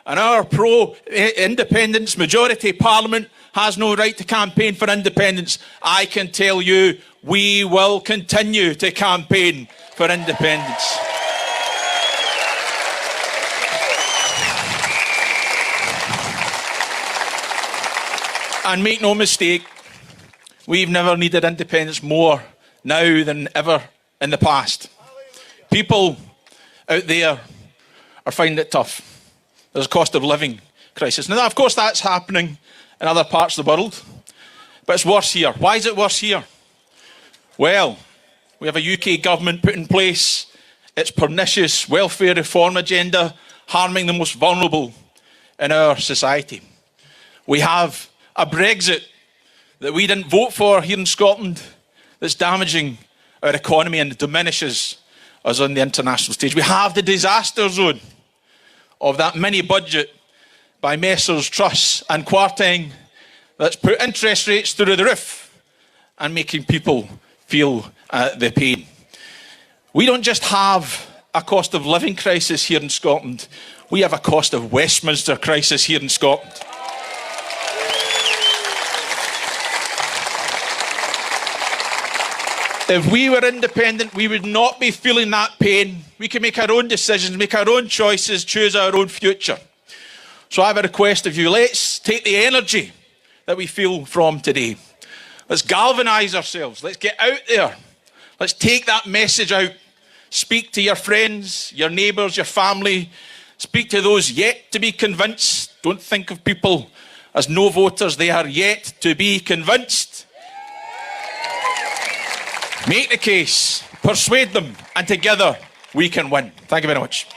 and our pro-independence majority Parliament has no right to campaign for independence. I can tell you, we will continue to campaign for independence. And make no mistake, we've never needed independence more now than ever in the past. People out there are finding it tough. There's a cost of living crisis. Now, of course, that's happening in other parts of the world, but it's worse here. Why is it worse here? Well, we have a UK government put in place its pernicious welfare reform agenda, harming the most vulnerable in our society. We have a Brexit that we didn't vote for here in Scotland that's damaging our economy and diminishes us on the international stage. We have the disaster zone of that mini budget by Messrs Truss and Kwarteng that's put interest rates through the roof and making people feel the pain. We don't just have a cost of living crisis here in Scotland, we have a cost of Westminster crisis here in Scotland. If we were independent, we would not be feeling that pain. We can make our own decisions, make our own choices, choose our own future. So I have a request of you. Let's take the energy that we feel from today. Let's galvanise ourselves. Let's get out there. Let's take that message out. Speak to your friends, your neighbours, your family. Speak to those yet to be convinced. Don't think of people as no voters. They are yet to be convinced. Make the case, persuade them, and together we can win. Thank you very much.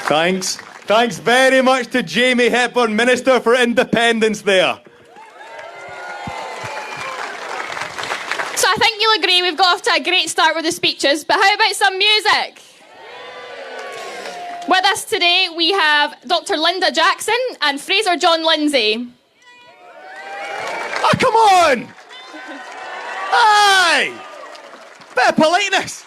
Thanks. Thanks very much to Jamie Hepburn, Minister for Independence there. So I think you'll agree we've got off to a great start with the speeches, but how about some music? With us today, we have Dr. Linda Jackson and Fraser John Lindsay. Oh, come on! Aye! Bit of politeness.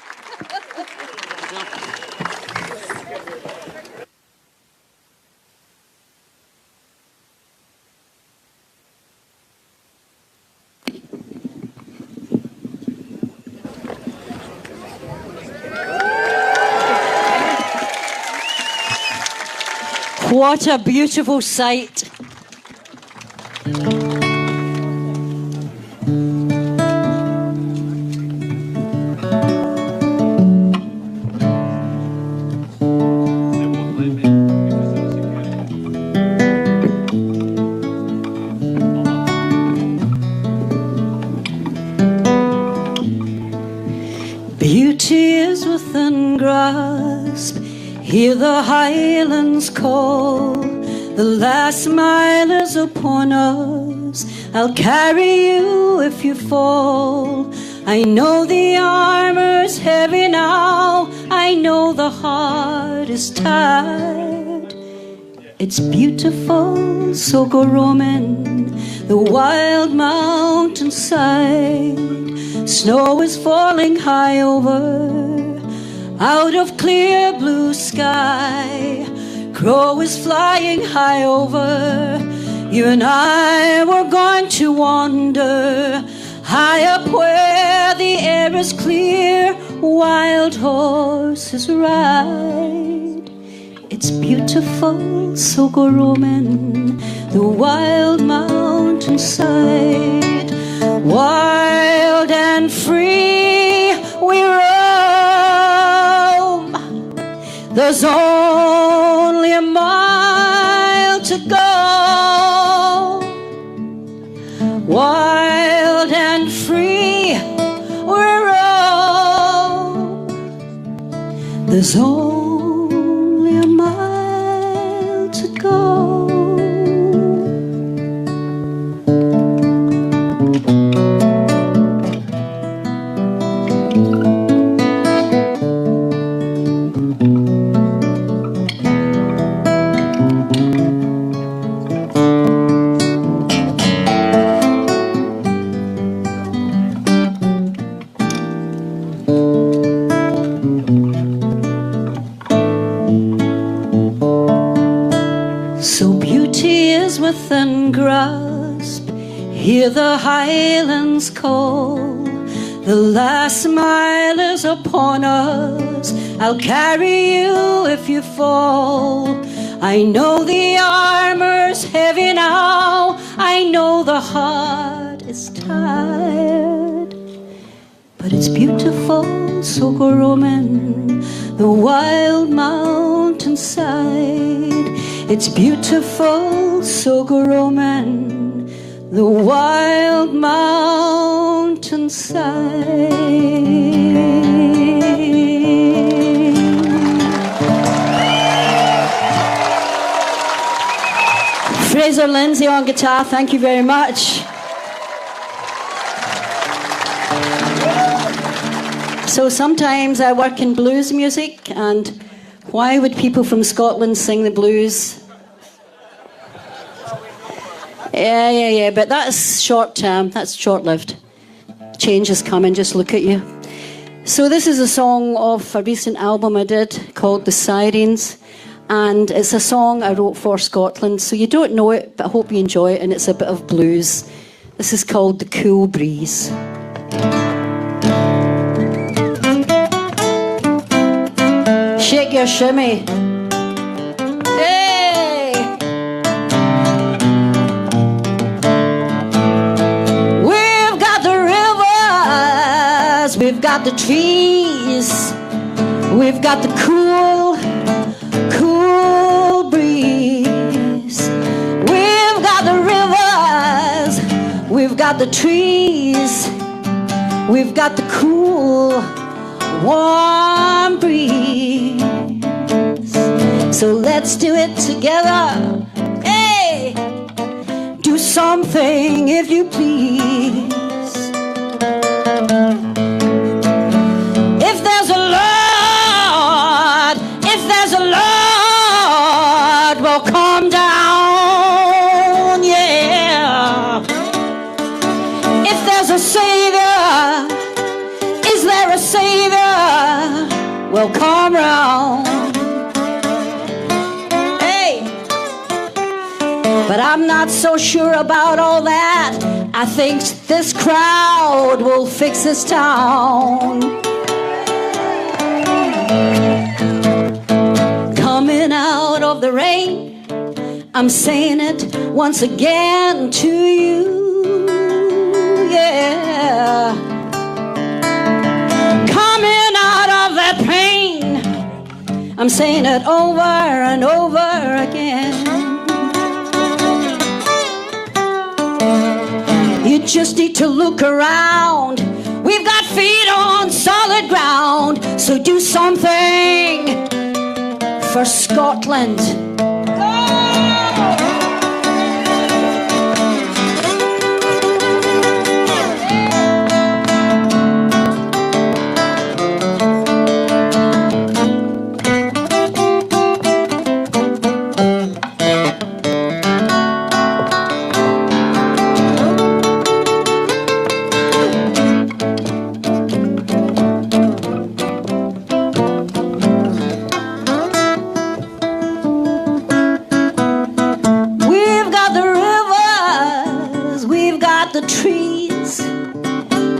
What a beautiful sight. Beauty is within grasp. Hear the highlands call, the last mile is upon us. I'll carry you if you fall. I know the armor's heavy now, I know the heart is tired. It's beautiful, so go roaming the wild mountainside. Snow is falling high over out of clear blue sky. Crow is flying high over. You and I were going to wander high up where the air is clear. Wild horses ride. It's beautiful, so go roaming the wild mountainside. Wild and free we roam. There's only a mile to go. Wild and free we roam. There's only a mile to go. hear the highlands call. The last mile is upon us. I'll carry you if you fall. I know the armor's heavy now. I know the heart is tired. But it's beautiful, Sogoroman, the wild mountainside. It's beautiful, Sogoroman, the wild mountainside. Fraser Lindsay on guitar, thank you very much. So sometimes I work in blues music, and why would people from Scotland sing the blues? Yeah, but that's short term, that's short-lived. Change is coming, just look at you. So this is a song of a recent album I did called The Sirens, and it's a song I wrote for Scotland, so you don't know it, but I hope you enjoy it, and it's a bit of blues. This is called The Cool Breeze. Shake your shimmy. Hey! We've got the rivers, we've got the trees, we've got the cool breeze. We've got the rivers, we've got the trees, we've got the cool, warm breeze. So let's do it together. Hey, do something if you please. If there's a Lord, well, calm down, yeah. If there's a Savior, is there a Savior? Well, come round. Hey, but I'm not so sure about all that. I think this crowd will fix this town. Coming out of the rain, I'm saying it once again to you, yeah. Coming out of that pain, I'm saying it over and over again. You just need to look around. We've got feet on solid ground, so do something for Scotland.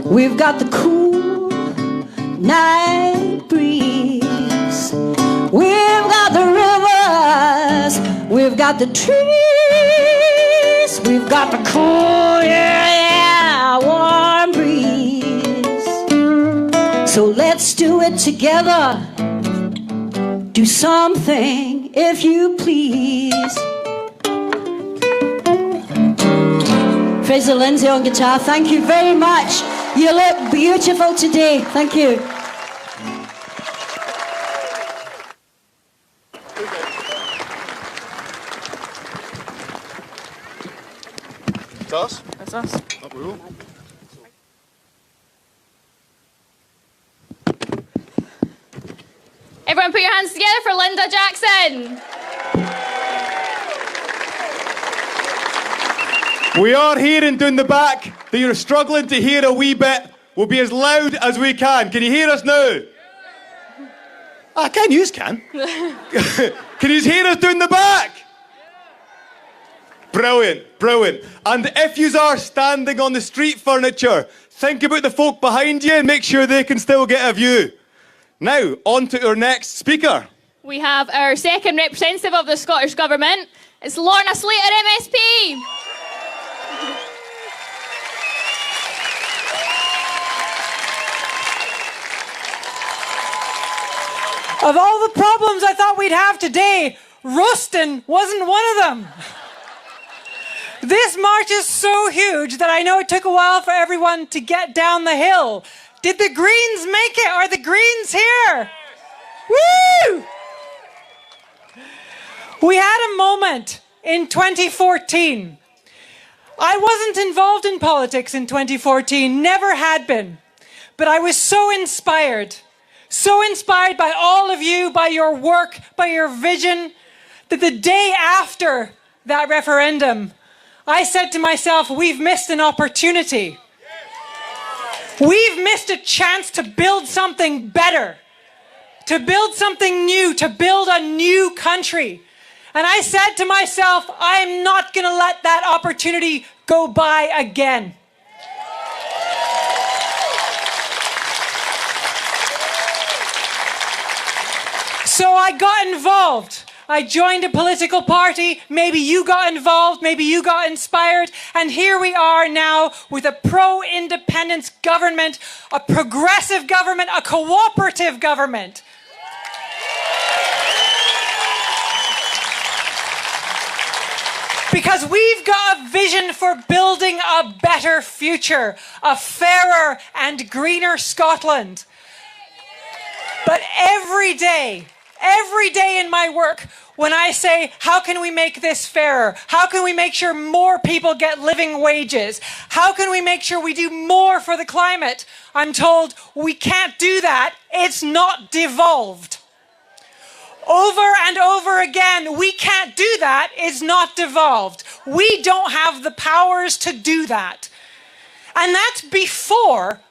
We've got the cool night breeze. We've got the rivers. We've got the trees. We've got the cool, yeah, warm breeze. So let's do it together. Do something if you please. Fraser Lindsay on guitar, thank you very much. You look beautiful today. Thank you. It's us? That's us. Up we go. Everyone put your hands together for Linda Jackson. We are hearing down the back that you're struggling to hear a wee bit. We'll be as loud as we can. Can you hear us now? I can, you can. Can you hear us down the back? Brilliant, brilliant. And if you are standing on the street furniture, think about the folk behind you and make sure they can still get a view. Now, on to our next speaker. We have our second representative of the Scottish Government. It's Lorna Slater, MSP. Of all the problems I thought we'd have today, roasting wasn't one of them. This march is so huge that I know it took a while for everyone to get down the hill. Did the Greens make it? Are the Greens here? Woo! We had a moment in 2014. I wasn't involved in politics in 2014, never had been. But I was so inspired by all of you, by your work, by your vision, that the day after that referendum, I said to myself, we've missed an opportunity. We've missed a chance to build something better, to build something new, to build a new country. And I said to myself, I'm not going to let that opportunity go by again. So I got involved. I joined a political party. Maybe you got involved. Maybe you got inspired. And here we are now with a pro-independence government, a progressive government, a cooperative government. Because we've got a vision for building a better future, a fairer and greener Scotland. But every day in my work, when I say, how can we make this fairer? How can we make sure more people get living wages? How can we make sure we do more for the climate? I'm told we can't do that. It's not devolved. Over and over again, we can't do that. It's not devolved. We don't have the powers to do that. And that's before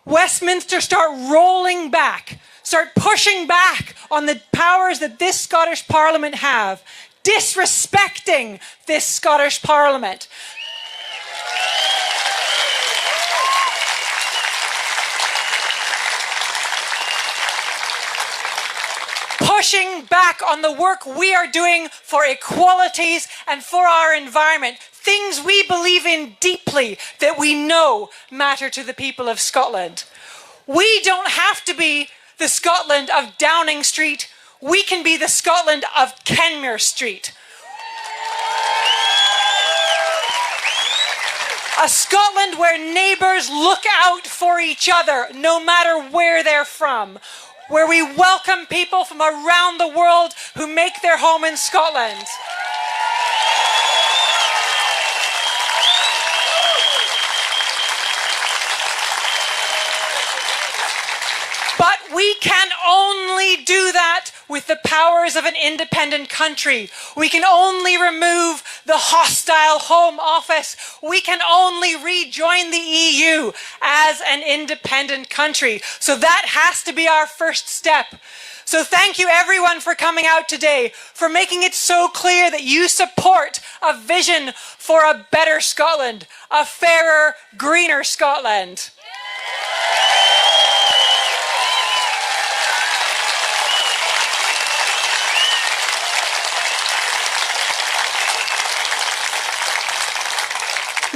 Westminster start rolling back, start pushing back on the powers that this Scottish Parliament have, disrespecting this Scottish Parliament. Pushing back on the work we are doing for equalities and for our environment, things we believe in deeply that we know matter to the people of Scotland. We don't have to be the Scotland of Downing Street. We can be the Scotland of Kenmure Street. A Scotland where neighbours look out for each other, no matter where they're from. Where we welcome people from around the world who make their home in Scotland. But we can only do that with the powers of an independent country. We can only remove the hostile Home Office. We can only rejoin the EU as an independent country. So that has to be our first step. So thank you everyone for coming out today, for making it so clear that you support a vision for a better Scotland, a fairer, greener Scotland.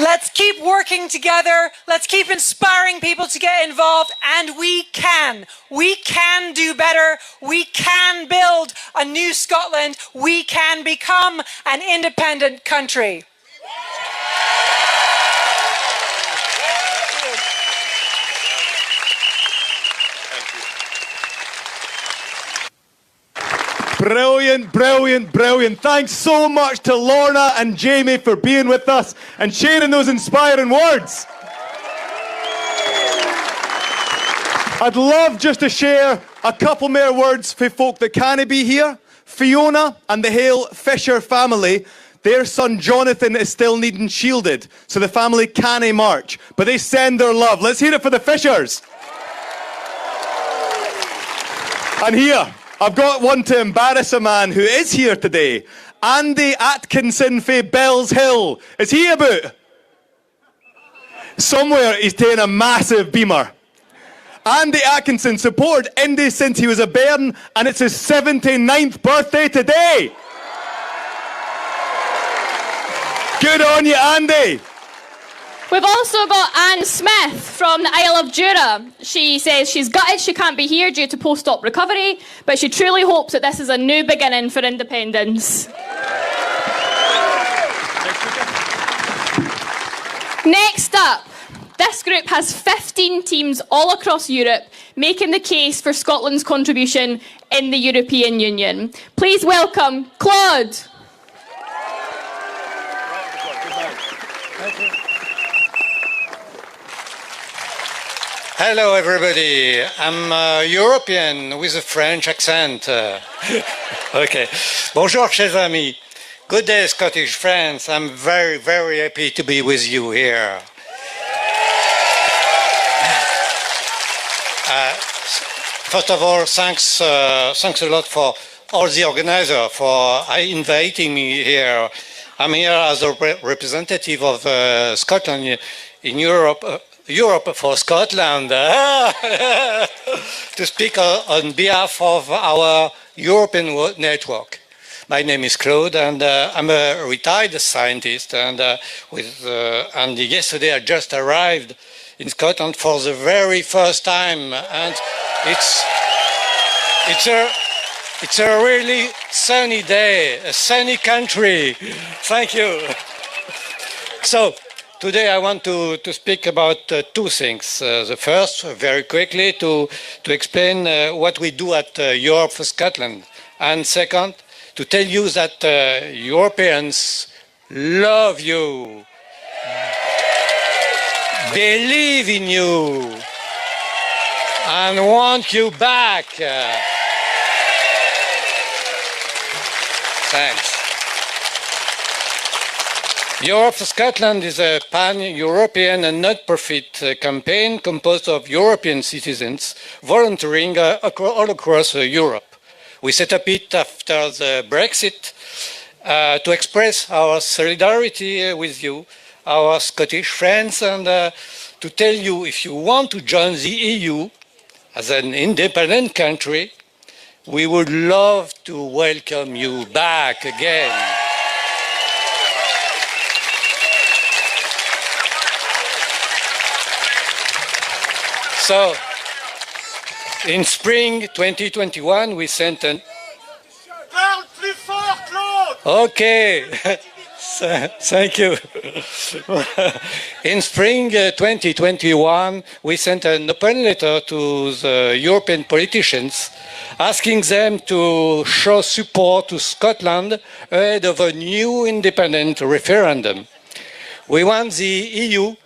Let's keep working together. Let's keep inspiring people to get involved. And we can. We can do better. We can build a new Scotland. We can become an independent country. Brilliant, brilliant, brilliant. Thanks so much to Lorna and Jamie for being with us and sharing those inspiring words. I'd love just to share a couple more words for folk that can't be here. Fiona and the Hale Fisher family, their son Jonathan is still needing shielded, so the family can't march, but they send their love. Let's hear it for the Fishers. And here, I've got one to embarrass a man who is here today. Andy Atkinson fae Bells Hill. Is he about? Somewhere he's taking a massive beamer. Andy Atkinson supported Indy since he was a bairn, and it's his 79th birthday today. Good on you, Andy. We've also got Anne Smith from the Isle of Jura. She says she's gutted she can't be here due to post-op recovery, but she truly hopes that this is a new beginning for independence. Next up, this group has 15 teams all across Europe making the case for Scotland's contribution in the European Union. Please welcome Claude. Hello everybody, I'm European with a French accent. Okay. Bonjour chers amis. Good day Scottish friends. I'm very, very happy to be with you here. First of all, thanks a lot for all the organizers for inviting me here. I'm here as a representative of Scotland in Europe. Europe for Scotland to speak on behalf of our European network. My name is Claude and I'm a retired scientist and yesterday I just arrived in Scotland for the very first time and it's a really sunny day, a sunny country. Thank you. So, today I want to speak about two things. The first, very quickly, to explain what we do at Europe for Scotland. And second, to tell you that Europeans love you, believe in you, and want you back. Thanks. Europe for Scotland is a pan-European and not-profit campaign composed of European citizens volunteering all across Europe. We set up it after the Brexit to express our solidarity with you, our Scottish friends, and to tell you if you want to join the EU as an independent country, we would love to welcome you back again. So, in spring 2021, we sent an... Okay, thank you. In spring 2021, we sent an open letter to the European politicians asking them to show support to Scotland ahead of a new independent referendum. We want the EU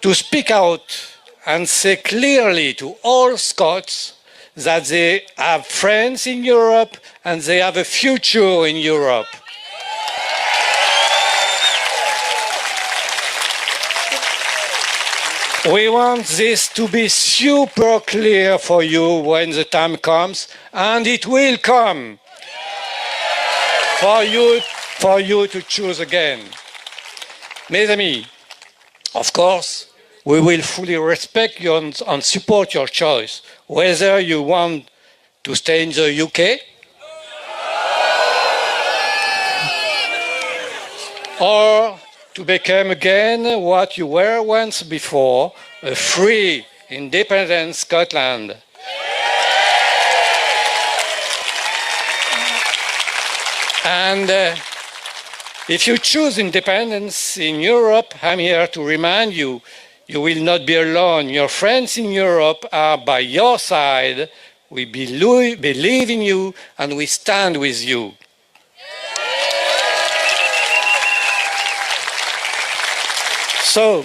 to speak out and say clearly to all Scots that they have friends in Europe and they have a future in Europe. We want this to be super clear for you when the time comes, and it will come for you to choose again. Mes amis, of course, we will fully respect you and support your choice, whether you want to stay in the UK or to become again what you were once before, a free, independent Scotland. And if you choose independence in Europe, I'm here to remind you, you will not be alone. Your friends in Europe are by your side. We believe in you and we stand with you. So,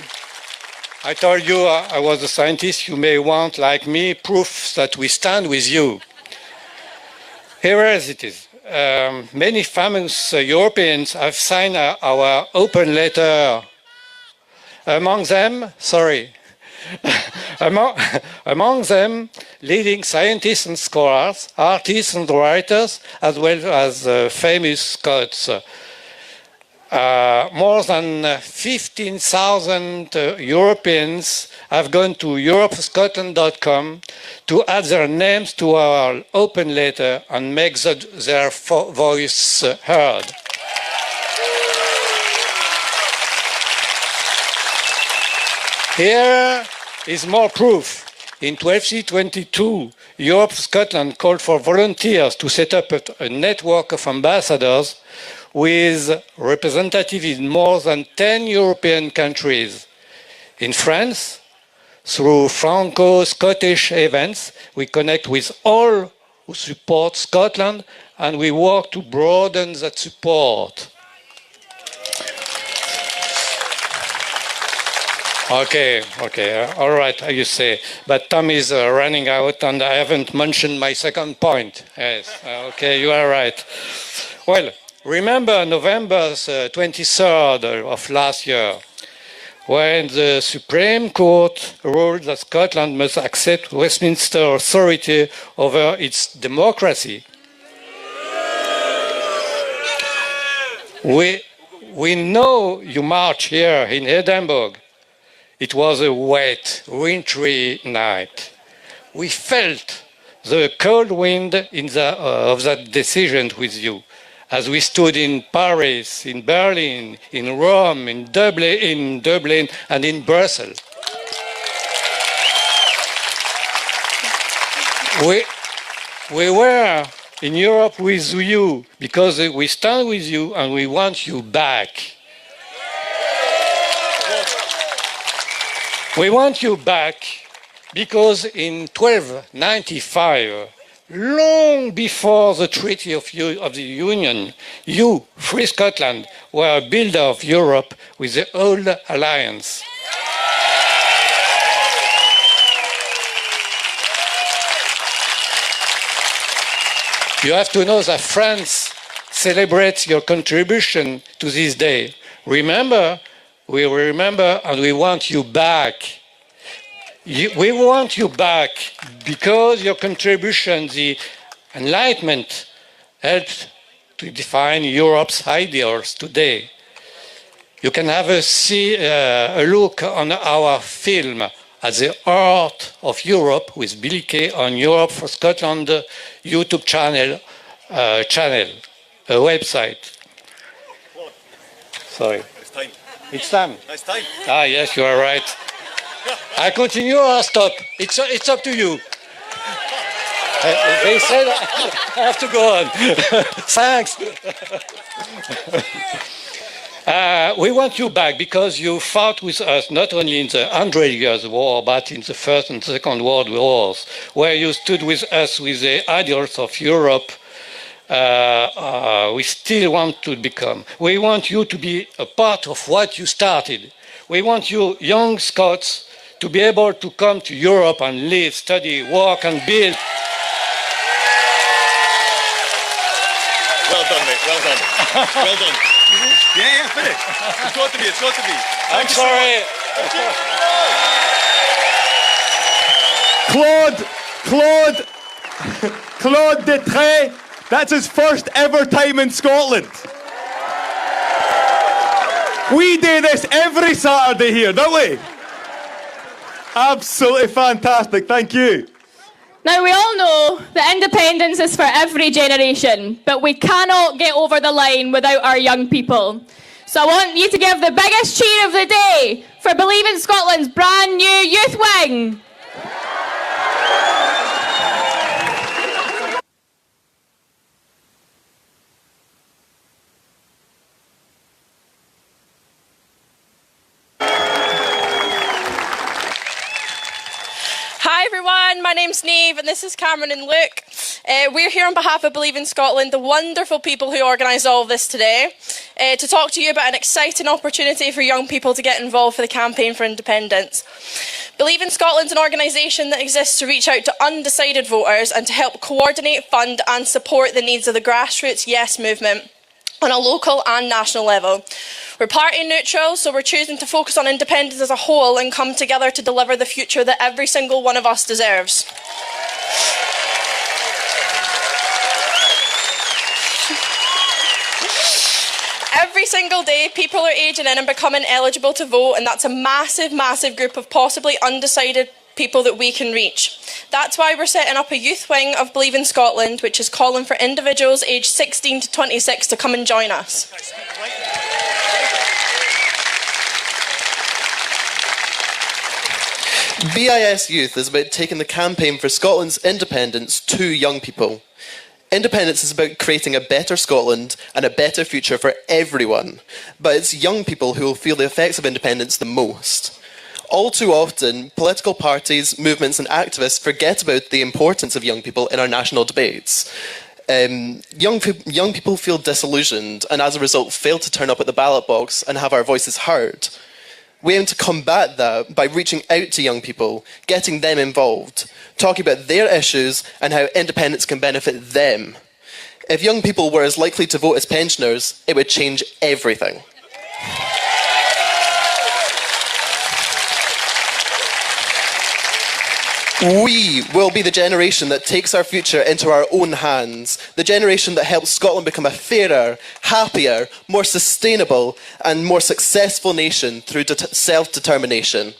I told you I was a scientist. You may want, like me, proof that we stand with you. Here it is. Many famous Europeans have signed our open letter. Among them, Among them, leading scientists and scholars, artists and writers, as well as famous Scots. More than 15,000 Europeans have gone to europescotland.com to add their names to our open letter and make their voice heard. Here is more proof. In 2022, Europe Scotland called for volunteers to set up a network of ambassadors with representatives in more than 10 European countries. In France, through Franco-Scottish events, we connect with all who support Scotland, and we work to broaden that support. Okay, all right, you say. But time is running out, and I haven't mentioned my second point. Yes, okay, you are right. Well, remember November 23rd of last year, when the Supreme Court ruled that Scotland must accept Westminster authority over its democracy. We know you march here in Edinburgh. It was a wet, wintry night. We felt the cold wind of that decision with you, as we stood in Paris, in Berlin, in Rome, in Dublin, and in Brussels. We were in Europe with you because we stand with you and we want you back. We want you back because in 1295, long before the Treaty of the Union, you, Free Scotland, were a builder of Europe with the Old Alliance. You have to know that France celebrates your contribution to this day. Remember, we remember and we want you back. We want you back because your contribution, the Enlightenment, helped to define Europe's ideals today. You can have a look on our film at the Heart of Europe with Billy Kay on Europe for Scotland YouTube channel, a website. Sorry. It's time. It's time. It's time. Ah, yes, you are right. I continue or I stop? It's up to you. They said I have to go on. Thanks. We want you back because you fought with us not only in the 100 Years' War, but in the First and Second World Wars, where you stood with us with the ideals of Europe. We still want to become. We want you to be a part of what you started. We want you, young Scots, to be able to come to Europe and live, study, work, and build. Well done, mate. Well done. Well done. Yeah, finish. It's got to be. It's got to be. I'm sorry. Claude Detrez. That's his first ever time in Scotland. We do this every Saturday here, don't we? Absolutely fantastic. Thank you. Now, we all know that independence is for every generation, but we cannot get over the line without our young people. So I want you to give the biggest cheer of the day for Believe in Scotland's brand new youth wing. Hi everyone, my name's Neve and this is Cameron and Luke. We're here on behalf of Believe in Scotland, the wonderful people who organised all of this today, to talk to you about an exciting opportunity for young people to get involved for the Campaign for Independence. Believe in Scotland's an organisation that exists to reach out to undecided voters and to help coordinate, fund and support the needs of the grassroots Yes movement on a local and national level. We're party neutral, so we're choosing to focus on independence as a whole and come together to deliver the future that every single one of us deserves. Every single day, people are ageing in and becoming eligible to vote, and that's a massive, massive group of possibly undecided people that we can reach. That's why we're setting up a youth wing of Believe in Scotland, which is calling for individuals aged 16 to 26 to come and join us. BIS Youth is about taking the campaign for Scotland's independence to young people. Independence is about creating a better Scotland and a better future for everyone, but it's young people who will feel the effects of independence the most. All too often, political parties, movements and activists forget about the importance of young people in our national debates. Young people feel disillusioned and as a result fail to turn up at the ballot box and have our voices heard. We aim to combat that by reaching out to young people, getting them involved, talking about their issues and how independence can benefit them. If young people were as likely to vote as pensioners, it would change everything. We will be the generation that takes our future into our own hands, the generation that helps Scotland become a fairer, happier, more sustainable and more successful nation through self-determination.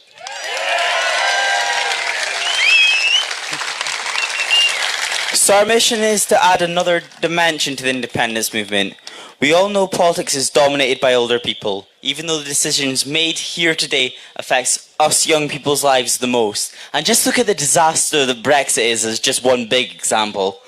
So our mission is to add another dimension to the independence movement. We all know politics is dominated by older people, even though the decisions made here today affects us young people's lives the most. And just look at the disaster that Brexit is as just one big example.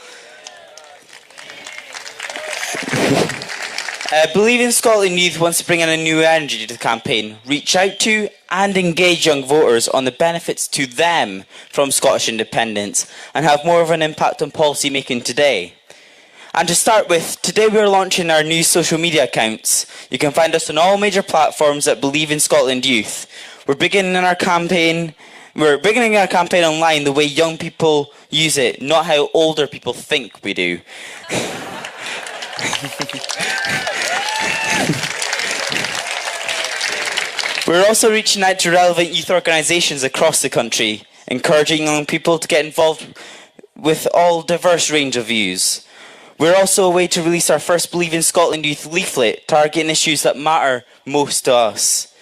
Believe in Scotland Youth wants to bring in a new energy to the campaign, reach out to and engage young voters on the benefits to them from Scottish independence and have more of an impact on policy making today. And to start with, today we are launching our new social media accounts. You can find us on all major platforms that Believe in Scotland Youth. We're beginning our campaign online the way young people use it, not how older people think we do. We're also reaching out to relevant youth organisations across the country, encouraging young people to get involved with all diverse range of views. We're also a way to release our first Believe in Scotland Youth leaflet, targeting issues that matter most to us.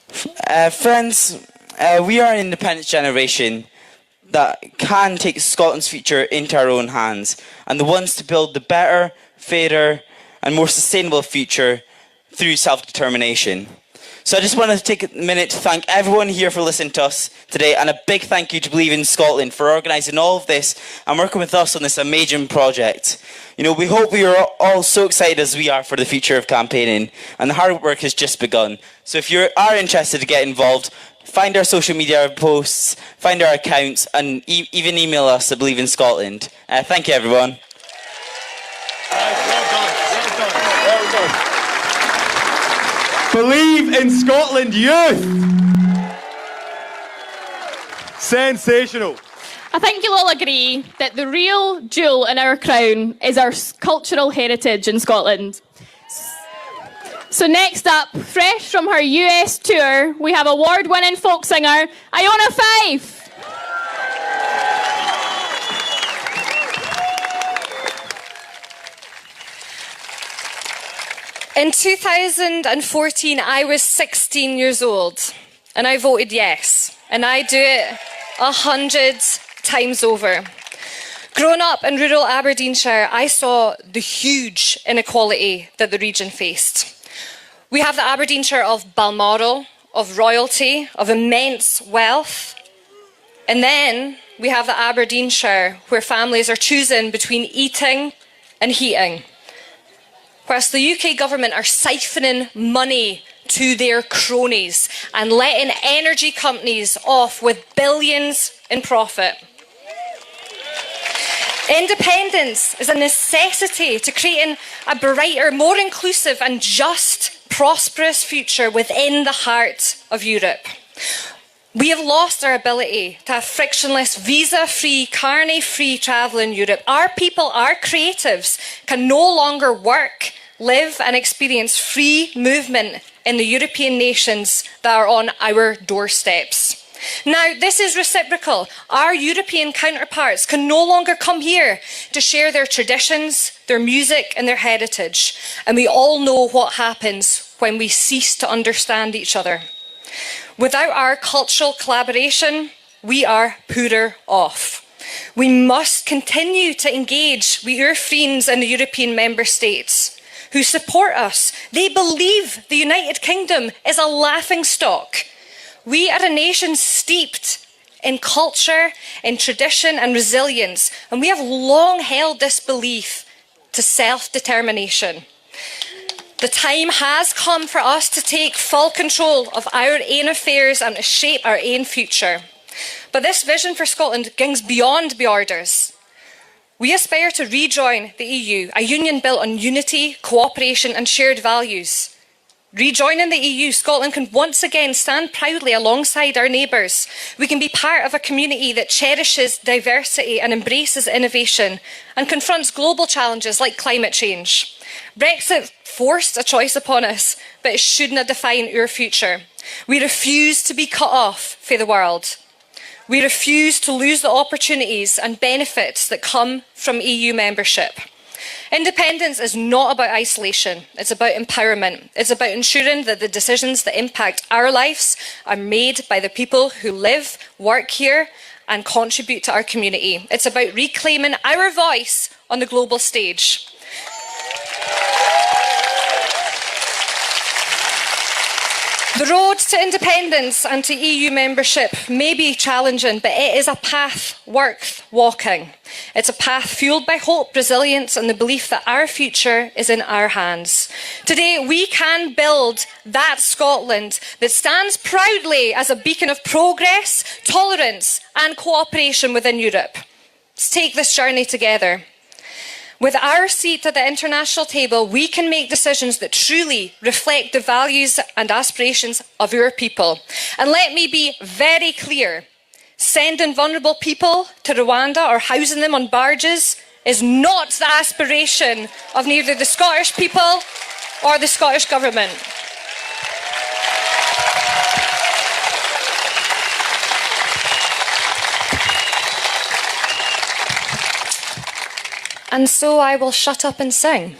Friends, we are an independence generation that can take Scotland's future into our own hands, and the ones to build the better, fairer and more sustainable future through self-determination. So I just want to take a minute to thank everyone here for listening to us today, and a big thank you to Believe in Scotland for organising all of this and working with us on this amazing project. You know, we hope we are all so excited as we are for the future of campaigning, and the hard work has just begun. So if you are interested to get involved, find our social media posts, find our accounts, and even email us at Believe in Scotland. Thank you, everyone. Believe in Scotland Youth! Sensational. I think you'll all agree that the real jewel in our crown is our cultural heritage in Scotland. So next up, fresh from her US tour, we have award-winning folk singer, Iona Fyfe. In 2014, I was 16 years old, and I voted yes, and I do it 100 times over. Growing up in rural Aberdeenshire, I saw the huge inequality that the region faced. We have the Aberdeenshire of Balmoral, of royalty, of immense wealth, and then we have the Aberdeenshire where families are choosing between eating and heating. Whilst the UK government are siphoning money to their cronies and letting energy companies off with billions in profit. Independence is a necessity to creating a brighter, more inclusive and just, prosperous future within the heart of Europe. We have lost our ability to have frictionless, visa-free, carnet-free travel in Europe. Our people, our creatives, can no longer work, live and experience free movement in the European nations that are on our doorsteps. Now, this is reciprocal. Our European counterparts can no longer come here to share their traditions, their music and their heritage. And we all know what happens when we cease to understand each other. Without our cultural collaboration, we are poorer off. We must continue to engage with our friends in the European member states who support us. They believe the United Kingdom is a laughingstock. We are a nation steeped in culture, in tradition and resilience, and we have long held this belief to self-determination. The time has come for us to take full control of our own affairs and to shape our own future. But this vision for Scotland goes beyond borders. We aspire to rejoin the EU, a union built on unity, cooperation and shared values. Rejoining the EU, Scotland can once again stand proudly alongside our neighbours. We can be part of a community that cherishes diversity and embraces innovation and confronts global challenges like climate change. Brexit forced a choice upon us, but it shouldn't define our future. We refuse to be cut off for the world. We refuse to lose the opportunities and benefits that come from EU membership. Independence is not about isolation, it's about empowerment. It's about ensuring that the decisions that impact our lives are made by the people who live, work here and contribute to our community. It's about reclaiming our voice on the global stage. The road to independence and to EU membership may be challenging, but it is a path worth walking. It's a path fueled by hope, resilience, and the belief that our future is in our hands. Today, we can build that Scotland that stands proudly as a beacon of progress, tolerance, and cooperation within Europe. Let's take this journey together. With our seat at the international table, we can make decisions that truly reflect the values and aspirations of our people. And let me be very clear, sending vulnerable people to Rwanda or housing them on barges is not the aspiration of neither the Scottish people or the Scottish Government. And so I will shut up and sing.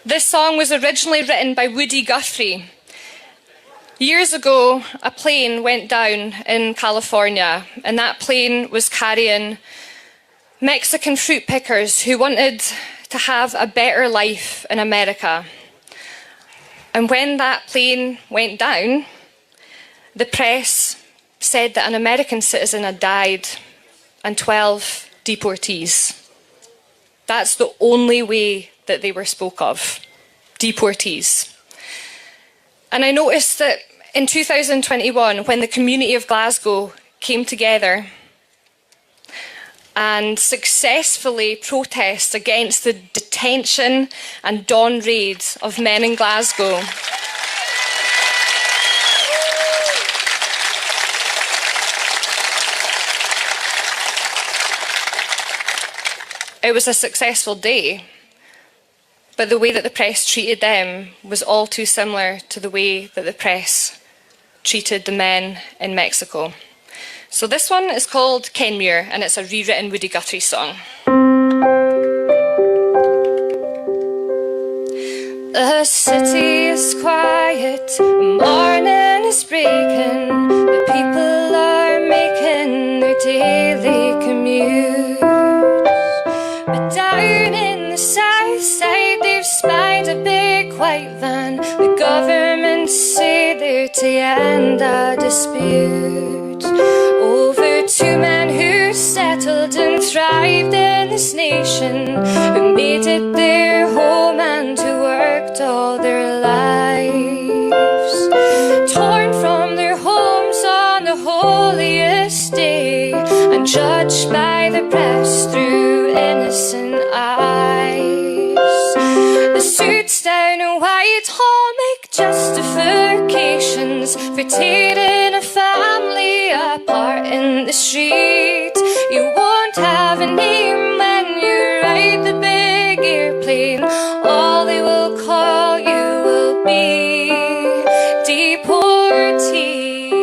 This song was originally written by Woody Guthrie. Years ago, a plane went down in California, and that plane was carrying Mexican fruit pickers who wanted to have a better life in America. And when that plane went down, the press said that an American citizen had died and 12 deportees. That's the only way that they were spoke of, deportees. And I noticed that in 2021, when the community of Glasgow came together and successfully protest against the detention and dawn raids of men in Glasgow, it was a successful day, but the way that the press treated them was all too similar to the way that the press treated the men in Mexico. So this one is called Kenmure, and it's a rewritten Woody Guthrie song. The city is quiet, the morning is breaking, the people are making their daily commute. But down in the south side, they've spied a big white van. The government say they're to end a dispute over two men who settled and thrived in this nation, who made it their home and who worked all their lives, torn from their homes on the holiest day and judged by the press through innocent eyes. The suits down in Whitehall make justification for tearing a family apart in the street. You won't have a name when you ride the big airplane. All they will call you will be deportees.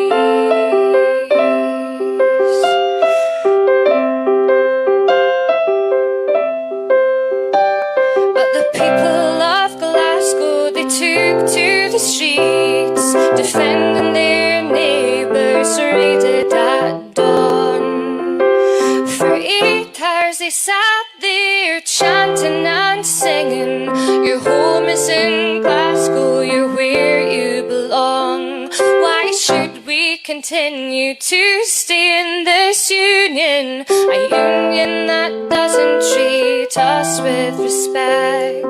But the people of Glasgow, they took to the streets, defending their neighbours raided at dawn. For 8 hours they sat there chanting and singing, your home is in Glasgow, you're where you belong. Why should we continue to stay in this union? A union that doesn't treat us with respect.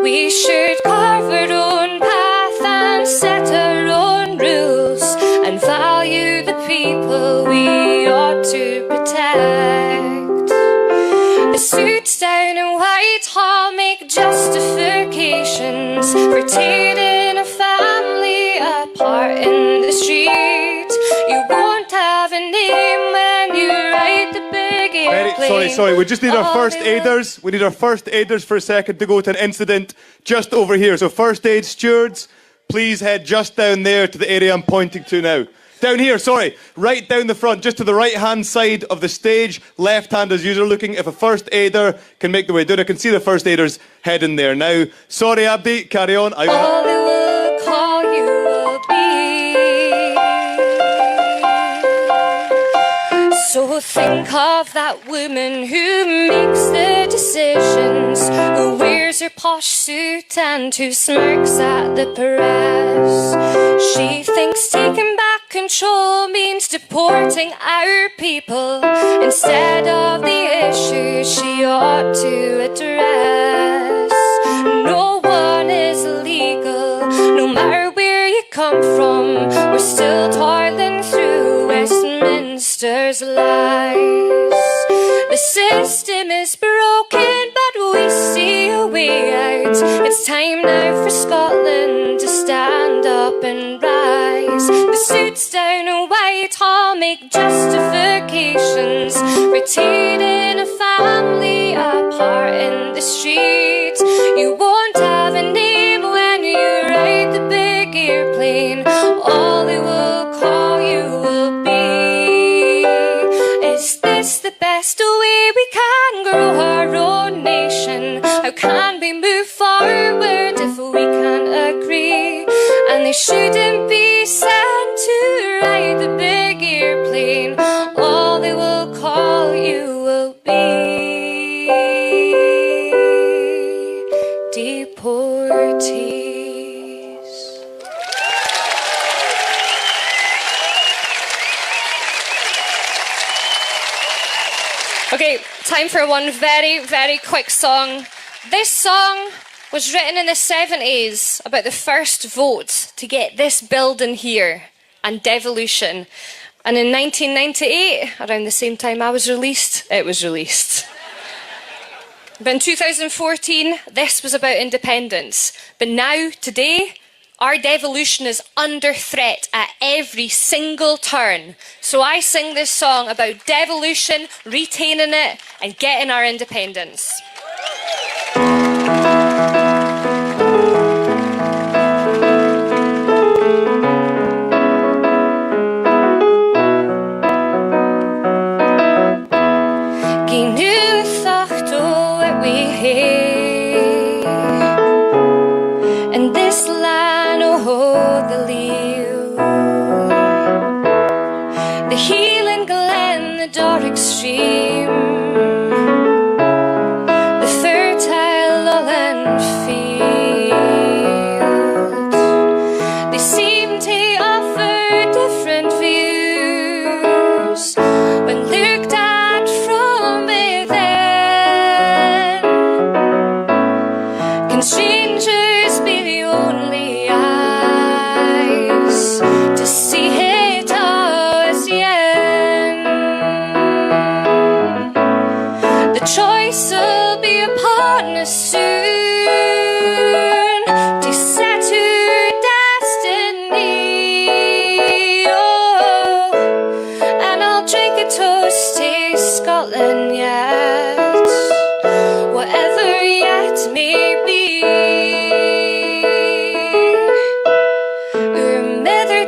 We should carve our own path and set our own rules, and value the people we ought to protect. The suits down in Whitehall make justifications for tearing a family apart in the street. You won't have a name when you ride the big airplane. Sorry, we just need our first aiders. We need our first aiders for a second to go to an incident just over here. So first aid stewards, please head just down there to the area I'm pointing to now. Down here, sorry, right down the front, just to the right-hand side of the stage, left hand as usual looking. If a first aider can make the way down, I can see the first aiders heading there now. Sorry, Abdi, carry on. All they will call you will be. So think of that woman who makes the decisions, who wears her posh suit and who smirks at the press. She thinks taking back control means deporting our people instead of the issues she ought to address. No one is illegal, no matter where you come from. We're still toiling through Westminster's lies. The system is broken, but we see a way out. It's time now for Scotland to stand up and rise. The suits down in Whitehall make justifications for tearing a family apart in the street. You won't have a name when you ride the big airplane. All they will call you will be. Is this the best way we can grow our own nation? How can we move forward if we can't agree? And they shouldn't be sent to ride the big airplane. All they will call you will be deportees. Okay, time for one very, very quick song. This song was written in the 70s about the first vote to get this building here and devolution. And in 1998, around the same time I was released, it was released. But in 2014, this was about independence. But now, today, our devolution is under threat at every single turn. So I sing this song about devolution, retaining it, and getting our independence. In this land, oh, the leal, the Healing Glen, the Doric stream, the fertile lowland field.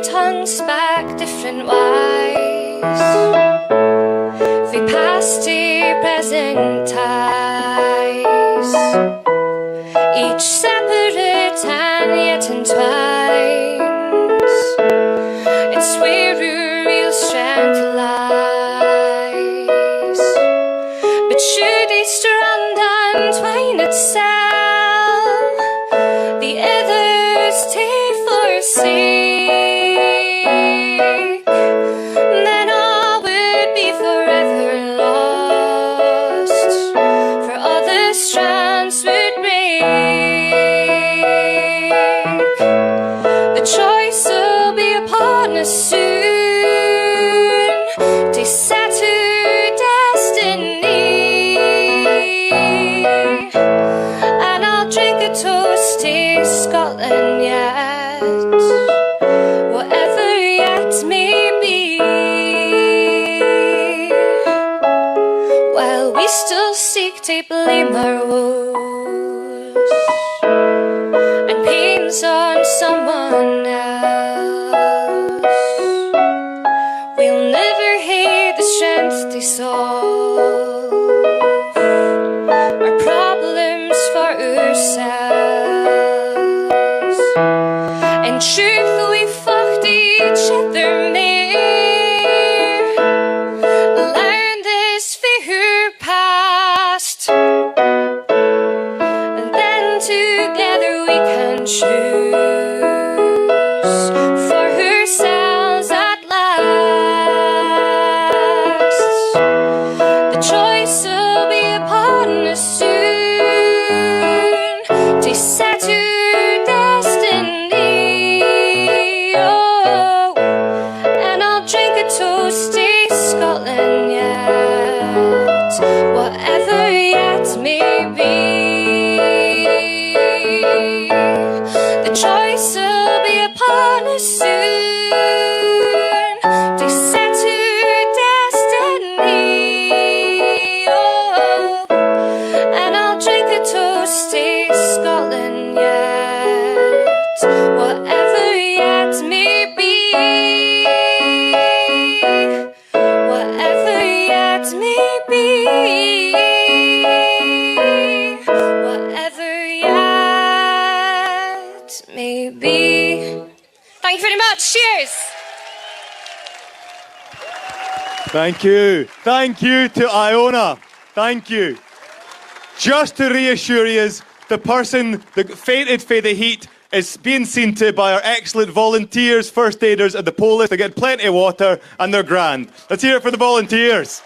tongues back different ways. Through past to present ties, each separate and yet entwined. It's where our real strength lies. But should each strand untwine itself, the others take forsake, then all would be forever lost, for all the strands would break. The choice will be upon us soon, to set to destiny, and I'll drink a toast to Scotland yet, whatever yet may be. While we still seek to blame our woes and pains on someone else, we'll never have the strength to solve our problems for ourselves. In truth, we fucked each other mere, learn this fear past, and then together we can choose for ourselves at last. The choice will be upon us soon, to set to destiny. Oh, and I'll drink a toast to Scotland yet, whatever yet may be. The choice will be upon us soon, to set to destiny. Oh, and I'll drink a toast to Scotland yet, whatever yet may be. Whatever yet may be. Whatever yet may be. Thank you very much. Cheers. Thank you. Thank you to Iona. Thank you. Just to reassure you, the person that fainted for the heat is being seen to by our excellent volunteers, first aiders and the police. They get plenty of water and they're grand. Let's hear it for the volunteers.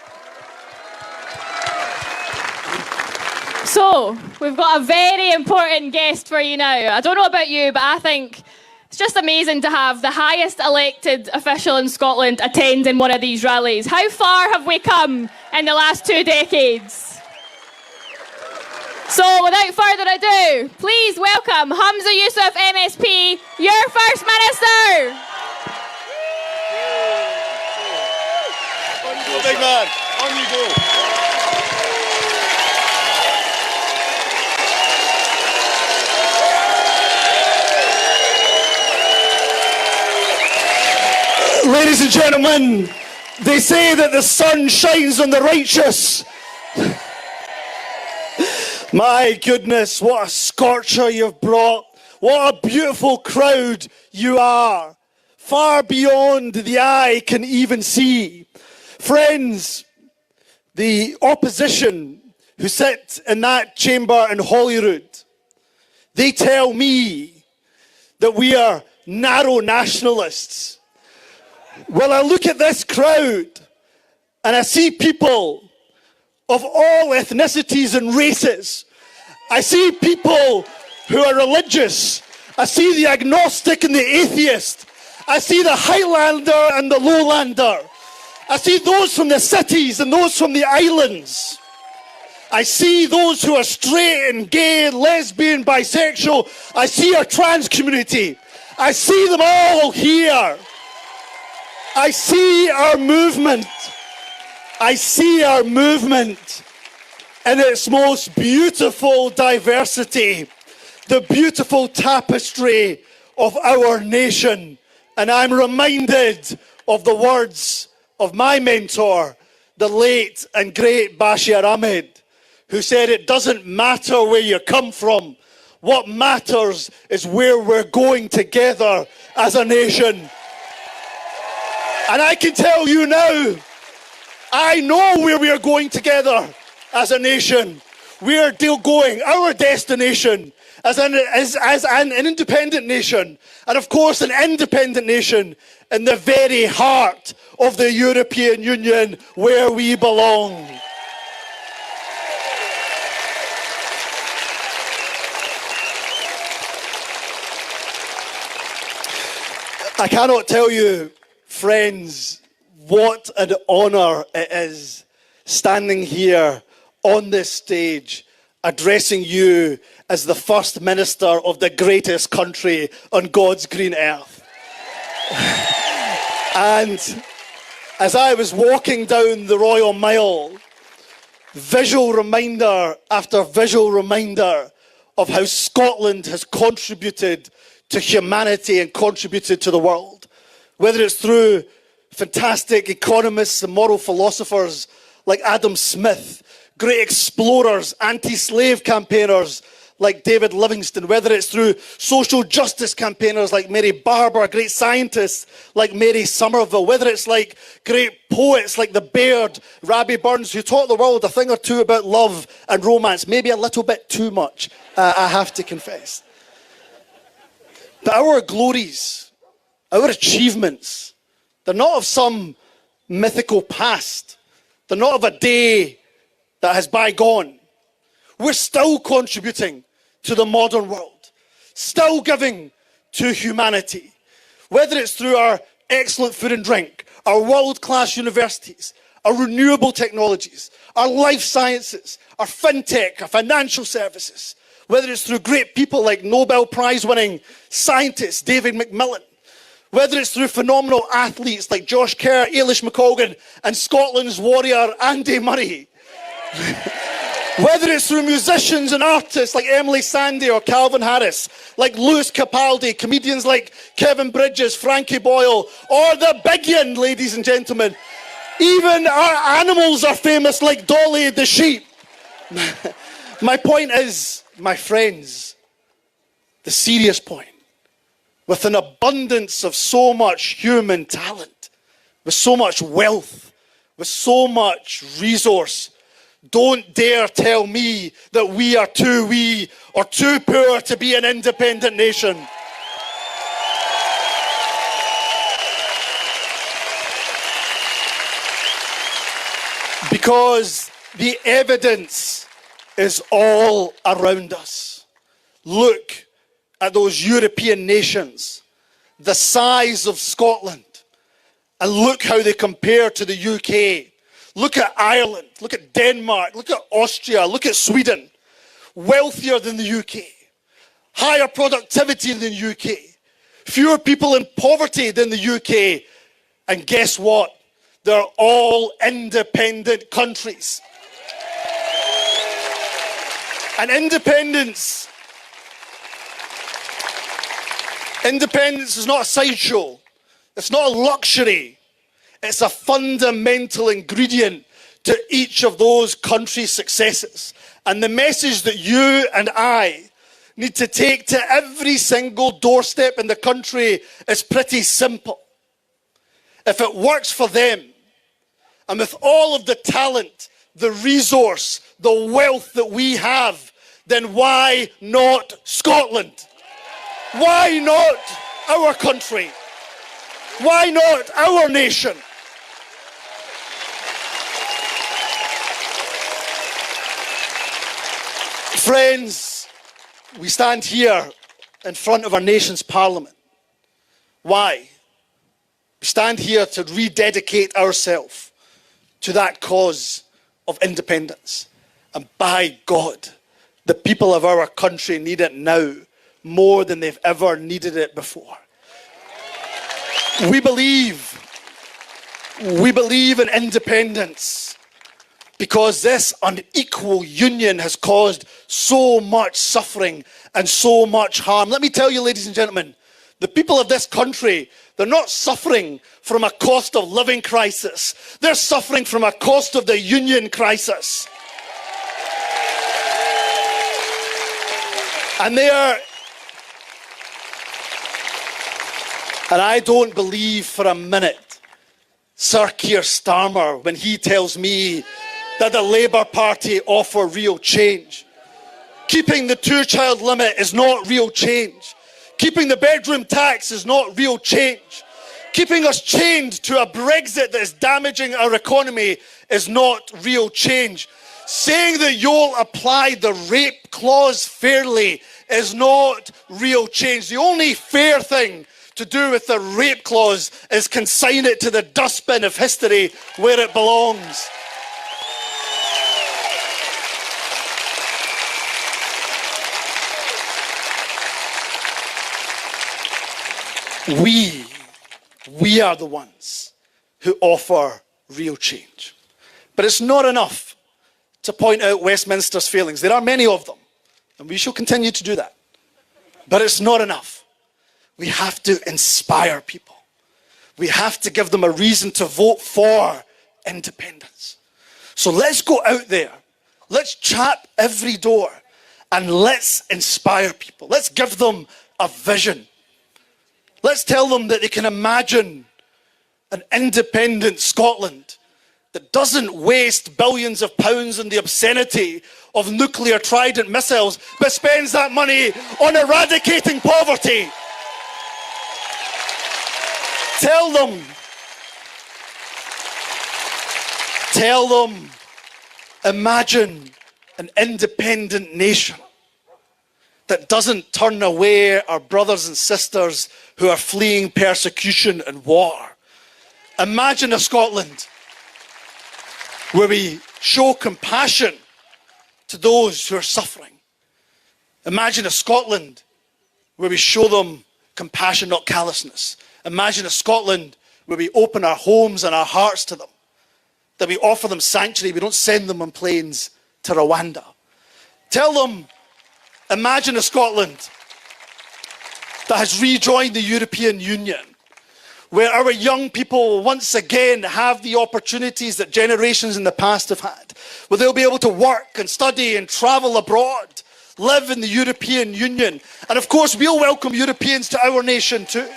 So, we've got a very important guest for you now. I don't know about you, but I think it's just amazing to have the highest elected official in Scotland attending one of these rallies. How far have we come in the last 2 decades? So, without further ado, please welcome Humza Yousaf MSP, your First Minister. On you go, big man. On you go. Ladies and gentlemen, they say that the sun shines on the righteous. My goodness, what a scorcher you've brought. What a beautiful crowd you are. Far beyond the eye can even see. Friends, the opposition who sit in that chamber in Holyrood, they tell me that we are narrow nationalists. Well, I look at this crowd and I see people of all ethnicities and races. I see people who are religious. I see the agnostic and the atheist. I see the Highlander and the Lowlander. I see those from the cities and those from the islands. I see those who are straight and gay, lesbian, bisexual. I see our trans community. I see them all here. I see our movement. I see our movement in its most beautiful diversity, the beautiful tapestry of our nation And I'm reminded of the words of my mentor, the late and great Bashir Ahmed, who said it doesn't matter where you come from. What matters is where we're going together as a nation. And I can tell you now, I know where we are going together as a nation. We are still going, our destination as an independent nation, and of course an independent nation in the very heart of the European Union where we belong. I cannot tell you, friends, what an honour it is standing here on this stage, addressing you as the First Minister of the greatest country on God's green earth. And as I was walking down the Royal Mile, visual reminder after visual reminder of how Scotland has contributed to humanity and contributed to the world. Whether it's through fantastic economists and moral philosophers like Adam Smith, great explorers, anti-slave campaigners like David Livingstone, whether it's through social justice campaigners like Mary Barber, great scientists like Mary Somerville, whether it's like great poets like the Baird, Rabbie Burns, who taught the world a thing or two about love and romance, maybe a little bit too much, I have to confess. But our glories, our achievements, they're not of some mythical past. They're not of a day that has bygone. We're still contributing to the modern world, still giving to humanity. Whether it's through our excellent food and drink, our world-class universities, our renewable technologies, our life sciences, our fintech, our financial services, whether it's through great people like Nobel Prize-winning scientist David Macmillan, whether it's through phenomenal athletes like Josh Kerr, Eilish McColgan, and Scotland's warrior Andy Murray, whether it's through musicians and artists like Emily Sandé or Calvin Harris, like Lewis Capaldi, comedians like Kevin Bridges, Frankie Boyle, or the Biggin, ladies and gentlemen. Even our animals are famous, like Dolly the sheep. My point is, my friends, the serious point, with an abundance of so much human talent, with so much wealth, with so much resource, don't dare tell me that we are too wee or too poor to be an independent nation. Because the evidence is all around us. Look at those European nations, the size of Scotland, and look how they compare to the UK. Look at Ireland, look at Denmark, look at Austria, look at Sweden. Wealthier than the UK, higher productivity than the UK, fewer people in poverty than the UK. And guess what? They're all independent countries. And independence is not a sideshow. It's not a luxury. It's a fundamental ingredient to each of those countries' successes. And the message that you and I need to take to every single doorstep in the country is pretty simple. If it works for them, and with all of the talent, the resource, the wealth that we have, then why not Scotland? Why not our country? Why not our nation? Friends, we stand here in front of our nation's parliament. Why? We stand here to rededicate ourselves to that cause of independence. And by God, the people of our country need it now more than they've ever needed it before. We believe in independence because this unequal union has caused so much suffering and so much harm. Let me tell you, ladies and gentlemen, The people of this country, they're not suffering from a cost of living crisis. They're suffering from a cost of the union crisis. And I don't believe for a minute Sir Keir Starmer when he tells me that the Labour Party offer real change. Keeping the two-child limit is not real change. Keeping the bedroom tax is not real change. Keeping us chained to a Brexit that is damaging our economy is not real change. Saying that you'll apply the rape clause fairly is not real change. The only fair thing to do with the rape clause is consign it to the dustbin of history where it belongs. We are the ones who offer real change. But it's not enough to point out Westminster's failings. There are many of them, and we shall continue to do that. But it's not enough. We have to inspire people. We have to give them a reason to vote for independence. So let's go out there. Let's tap every door and let's inspire people. Let's give them a vision. Let's tell them that they can imagine an independent Scotland that doesn't waste billions of pounds on the obscenity of nuclear Trident missiles, but spends that money on eradicating poverty. Tell them, imagine an independent nation that doesn't turn away our brothers and sisters who are fleeing persecution and war. Imagine a Scotland where we show compassion to those who are suffering. Imagine a Scotland where we show them compassion, not callousness. Imagine a Scotland where we open our homes and our hearts to them, that we offer them sanctuary, we don't send them on planes to Rwanda. Tell them, imagine a Scotland that has rejoined the European Union, where our young people will once again have the opportunities that generations in the past have had, where they'll be able to work and study and travel abroad, live in the European Union. And of course, we'll welcome Europeans to our nation too.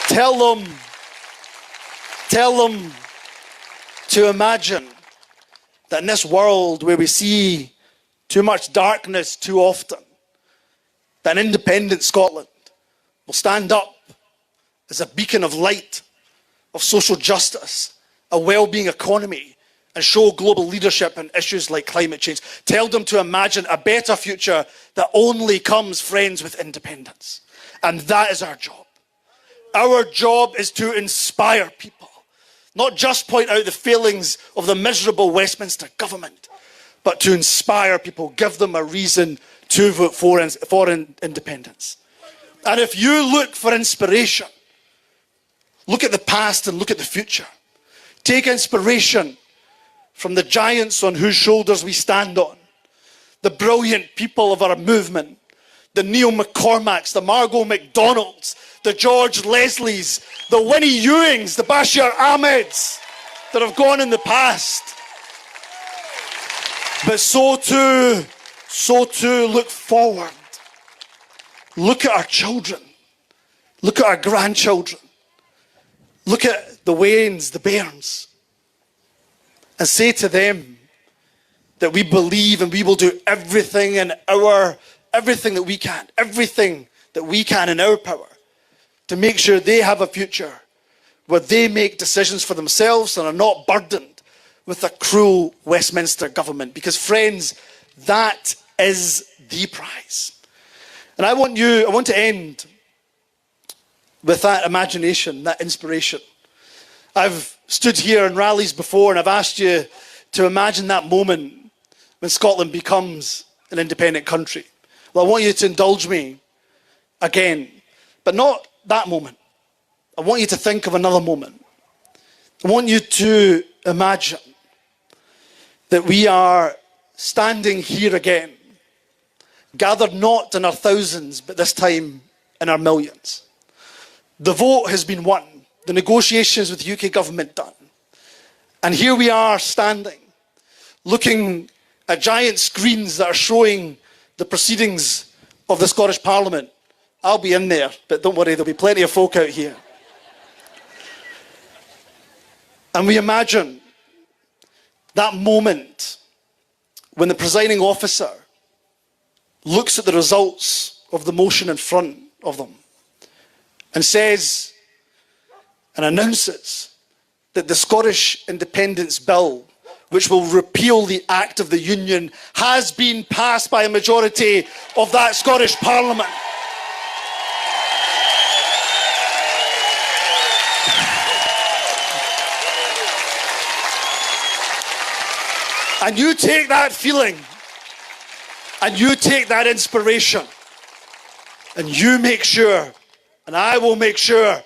Tell them to imagine that in this world where we see too much darkness too often, that an independent Scotland will stand up as a beacon of light, of social justice, a well-being economy, and show global leadership in issues like climate change. Tell them to imagine a better future that only comes, friends, with independence. And that is our job. Our job is to inspire people, not just point out the failings of the miserable Westminster government, but to inspire people, give them a reason to vote for independence. And if you look for inspiration, look at the past and look at the future. Take inspiration from the giants on whose shoulders we stand on, the brilliant people of our movement, the Neil McCormacks, the Margot McDonalds, the George Leslies, the Winnie Ewings, the Bashir Ahmeds that have gone in the past. But so too look forward. Look at our children. Look at our grandchildren. Look at the Waynes, the Bairns, and say to them that we believe and we will do everything that we can in our power to make sure they have a future where they make decisions for themselves and are not burdened with a cruel Westminster government. Because friends, that is the prize. And I want to end with that imagination, that inspiration. I've stood here in rallies before and I've asked you to imagine that moment when Scotland becomes an independent country. Well, I want you to indulge me again, but not that moment. I want you to think of another moment. I want you to imagine that we are standing here again gathered not in our thousands, but this time in our millions. The vote has been won, the negotiations with the UK government done. And here we are standing, looking at giant screens that are showing the proceedings of the Scottish Parliament. I'll be in there, but don't worry, there'll be plenty of folk out here. And we imagine that moment when the presiding officer looks at the results of the motion in front of them and says and announces that the Scottish Independence Bill, which will repeal the Act of the Union, has been passed by a majority of that Scottish Parliament. And you take that feeling, and you take that inspiration, and you make sure, and I will make sure,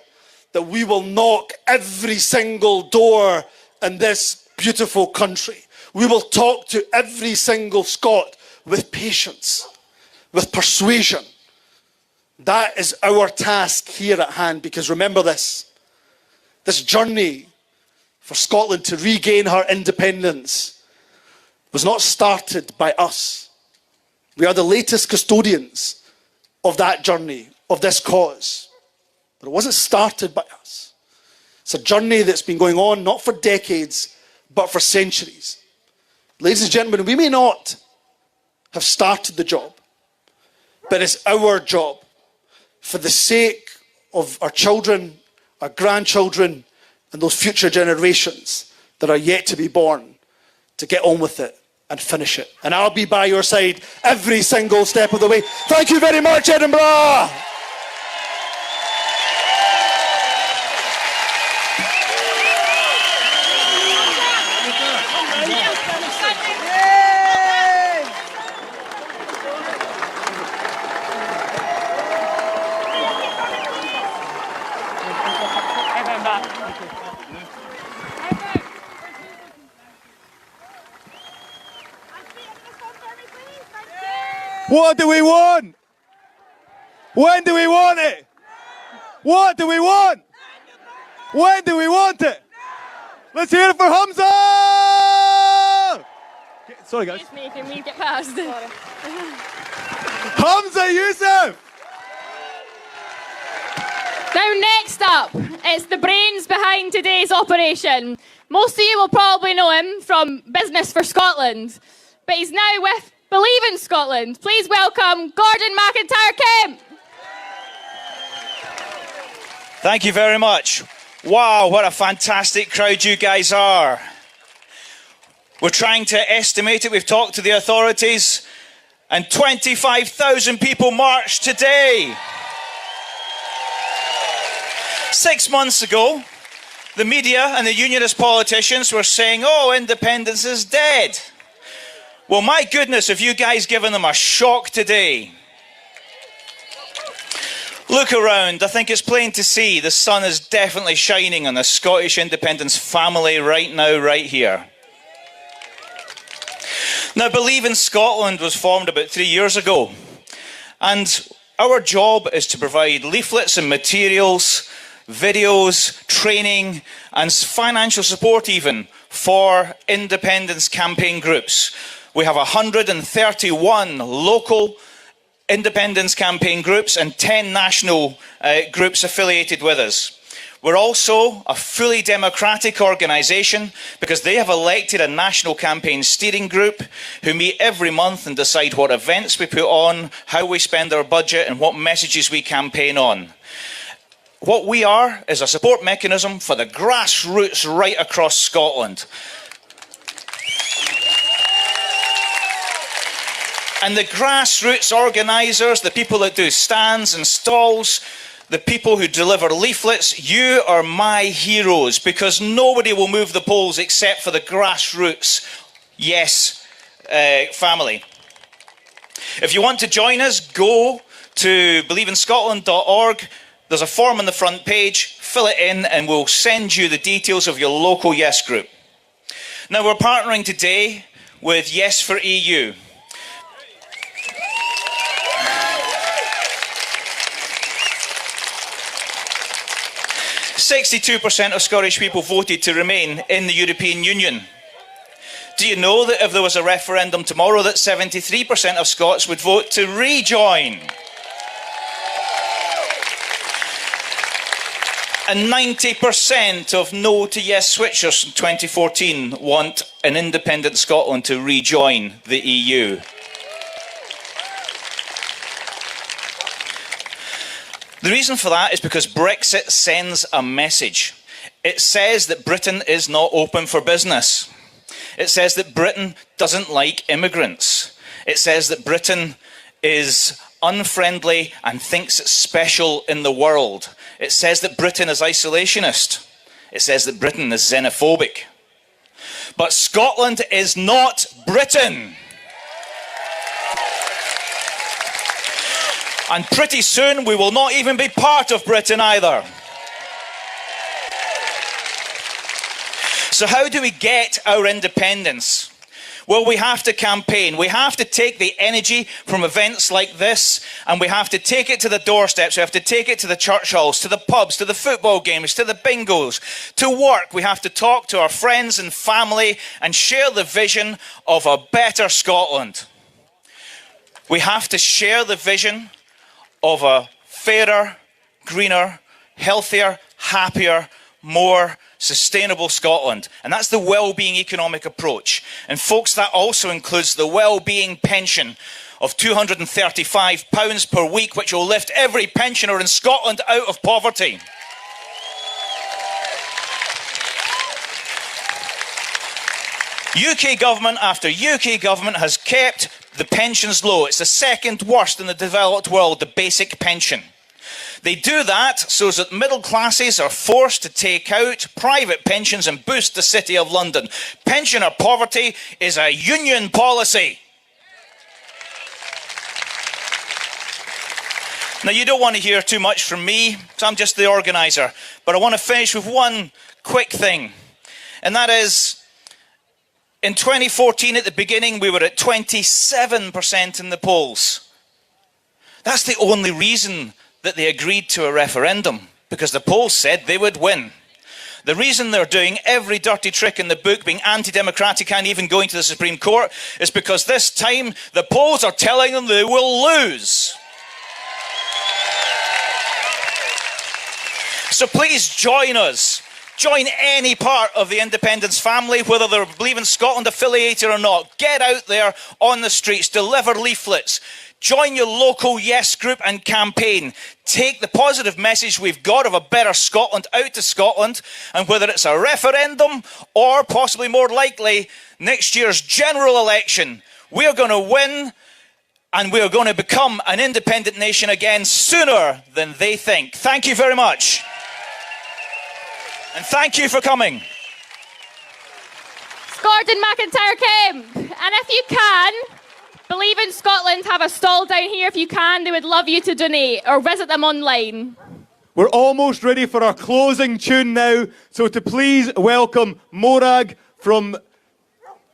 that we will knock every single door in this beautiful country. We will talk to every single Scot with patience, with persuasion. That is our task here at hand, because remember this journey for Scotland to regain her independence was not started by us. We are the latest custodians of that journey, of this cause. But it wasn't started by us. It's a journey that's been going on not for decades, but for centuries. Ladies and gentlemen, we may not have started the job, but it's our job, for the sake of our children, our grandchildren, and those future generations that are yet to be born, to get on with it and finish it. And I'll be by your side every single step of the way. Thank you very much, Edinburgh! What do we want? When do we want it? What do we want? When do we want it? Let's hear it for Humza! Sorry, guys. It's making me get past. Humza Yousaf! Now, next up, it's the brains behind today's operation. Most of you will probably know him from Business for Scotland, but he's now with Believe in Scotland. Please welcome Gordon MacIntyre-Kemp. Thank you very much. Wow, what a fantastic crowd you guys are. We're trying to estimate it. We've talked to the authorities, and 25,000 people marched today. 6 months ago, the media and the unionist politicians were saying, oh, independence is dead. Well, my goodness, have you guys given them a shock today? Look around. I think it's plain to see the sun is definitely shining on the Scottish independence family right now, right here. Now, Believe in Scotland was formed about 3 years ago. And our job is to provide leaflets and materials, videos, training, and financial support even for independence campaign groups. We have 131 local independence campaign groups and 10 national groups affiliated with us. We're also a fully democratic organisation because they have elected a national campaign steering group who meet every month and decide what events we put on, how we spend our budget, and what messages we campaign on. What we are is a support mechanism for the grassroots right across Scotland. And the grassroots organisers, the people that do stands and stalls, the people who deliver leaflets, you are my heroes, because nobody will move the polls except for the grassroots Yes family. If you want to join us, go to believinscotland.org. There's a form on the front page, fill it in, and we'll send you the details of your local Yes group. Now, we're partnering today with Yes for EU. 62% of Scottish people voted to remain in the European Union. Do you know that if there was a referendum tomorrow that 73% of Scots would vote to rejoin? And 90% of no to yes switchers in 2014 want an independent Scotland to rejoin the EU. The reason for that is because Brexit sends a message. It says that Britain is not open for business. It says that Britain doesn't like immigrants. It says that Britain is unfriendly and thinks it's special in the world. It says that Britain is isolationist. It says that Britain is xenophobic. But Scotland is not Britain. And pretty soon we will not even be part of Britain either. So how do we get our independence? Well, we have to campaign. We have to take the energy from events like this and we have to take it to the doorsteps. We have to take it to the church halls, to the pubs, to the football games, to the bingos, to work. We have to talk to our friends and family and share the vision of a better Scotland. We have to share the vision of a fairer, greener, healthier, happier, more sustainable Scotland. And that's the well-being economic approach. And folks, that also includes the well-being pension of £235 per week, which will lift every pensioner in Scotland out of poverty. UK government after UK government has kept the pensions low. It's the second worst in the developed world, the basic pension. They do that so that middle classes are forced to take out private pensions and boost the City of London. Pensioner poverty is a union policy. Now, you don't want to hear too much from me, because I'm just the organiser, but I want to finish with one quick thing, and that is, in 2014, at the beginning, we were at 27% in the polls. That's the only reason that they agreed to a referendum, because the polls said they would win. The reason they're doing every dirty trick in the book, being anti-democratic and even going to the Supreme Court, is because this time the polls are telling them they will lose. So please join us. Join any part of the independence family, whether they believe in Scotland affiliated or not. Get out there on the streets, deliver leaflets. Join your local Yes group and campaign. Take the positive message we've got of a better Scotland out to Scotland, and whether it's a referendum or possibly more likely next year's general election, we're going to win and we're going to become an independent nation again sooner than they think. Thank you very much. And thank you for coming. Gordon MacIntyre-Kemp. And if you can, Believe in Scotland have a stall down here if you can. They would love you to donate or visit them online. We're almost ready for our closing tune now. So to please welcome Morag from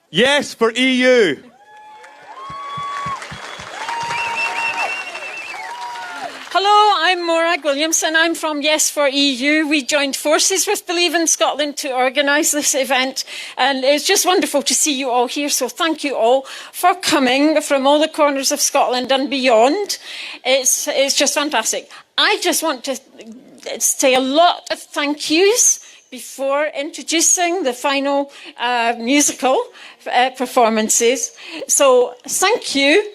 Yes for EU. Hello, I'm Morag Williamson. I'm from Yes for EU. We joined forces with Believe in Scotland to organise this event, and it's just wonderful to see you all here. So thank you all for coming from all the corners of Scotland and beyond. It's just fantastic. I just want to say a lot of thank yous before introducing the final musical performances. So thank you,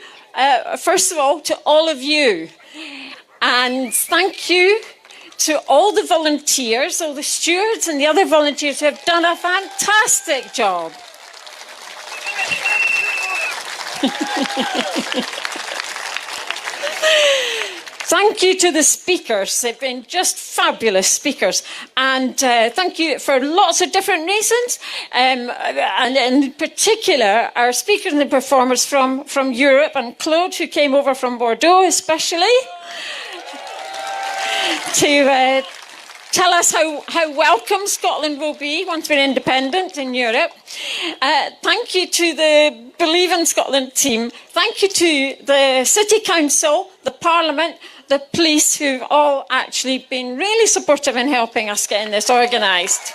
first of all, to all of you. And thank you to all the volunteers, all the stewards and the other volunteers who have done a fantastic job. Thank you to the speakers. They've been just fabulous speakers. And thank you for lots of different reasons. And in particular, our speakers and the performers from Europe, and Claude, who came over from Bordeaux especially, tell us how welcome Scotland will be once we're independent in Europe. Thank you to the Believe in Scotland team. Thank you to the City Council, the Parliament, the police, who've all actually been really supportive in helping us getting this organised.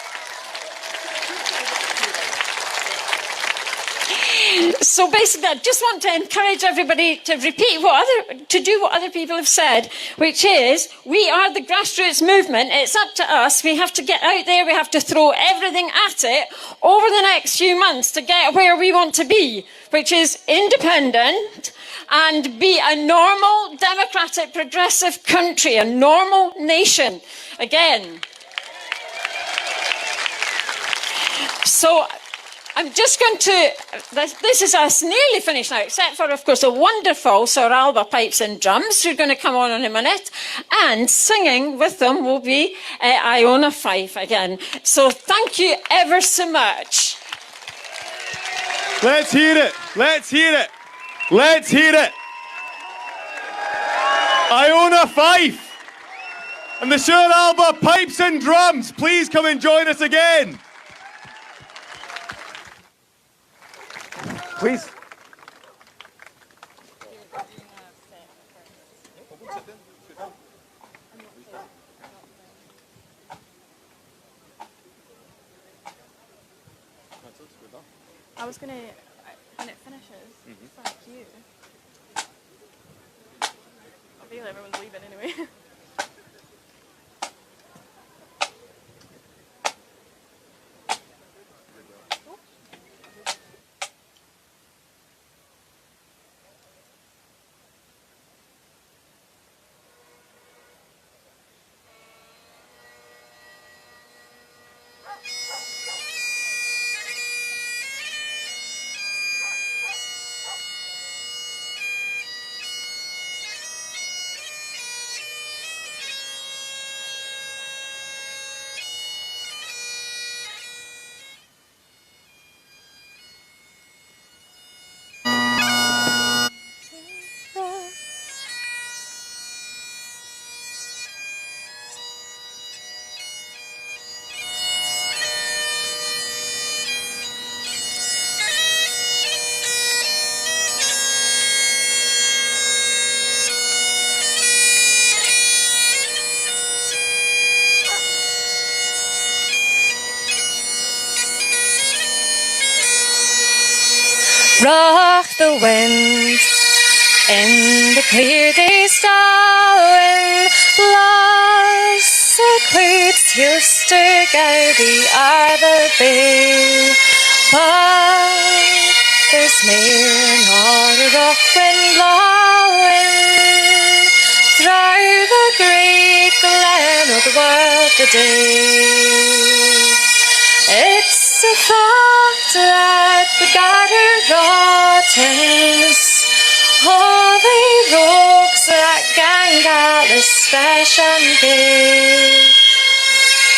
So basically, I just want to encourage everybody to do what other people have said, which is, we are the grassroots movement. It's up to us. We have to get out there. We have to throw everything at it over the next few months to get where we want to be, which is independent and be a normal, democratic, progressive country, a normal nation. Again. So I'm just going to, this is us nearly finished now, except for, of course, a wonderful Sir Alba pipes and drums, who are going to come on in a minute, and singing with them will be Iona Fyfe again. So thank you ever so much. Let's hear it. Let's hear it. Let's hear it. Iona Fyfe and the Sir Alba pipes and drums. Please come and join us again. Please. I was going to, when it finishes, thank you. I feel everyone's leaving anyway. Rock the wind in the clear day's dawn, blows the clouds, Ulster Gaudi are the bay, but there's mair nor a rock wind blowing through the great glen of the world today. It's a fact that the gathered rottens, all the rogues that gang Gallus fresh and gay,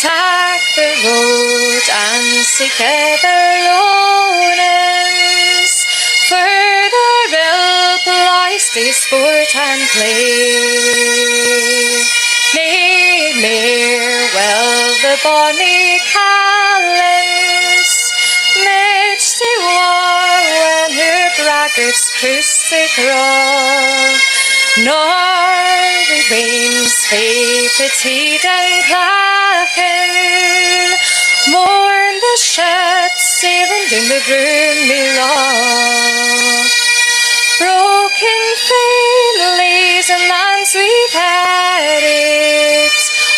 take the road and seek other loanings, for the real place they sport and play. Nay, mere will the bonny Callans march to war when her braggarts cruise the craw, nor the rains fae petite and clachan mourn the ships sailing down the broomy law. Broken families and lands we've headed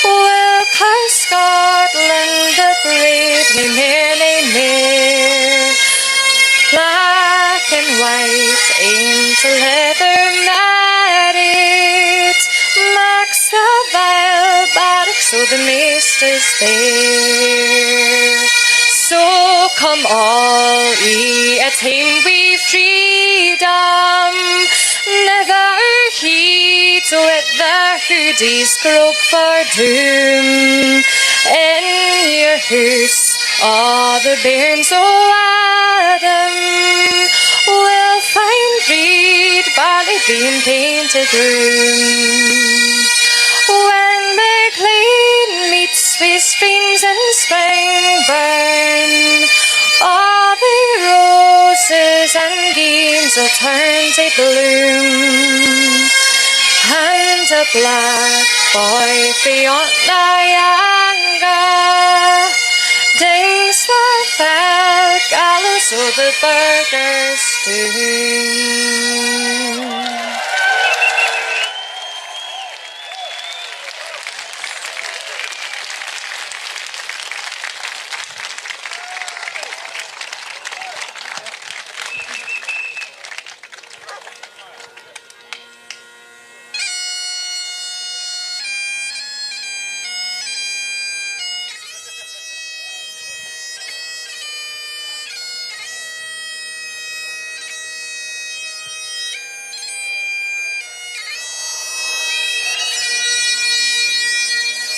will call Scotland the brave, nay mere, nay mere. Black and white ain't a leather matted, marks the vile barracks o' the maesters bear. So come all ye, attain we freedom, never heed what the hoodies grog for doom. In your house, all the bairns o' Adam will find reed, barley, bean, painted room. When McLean meets trees will turn to bloom, and a black boy beyond Niagara dings the fell gallows so the burgers do.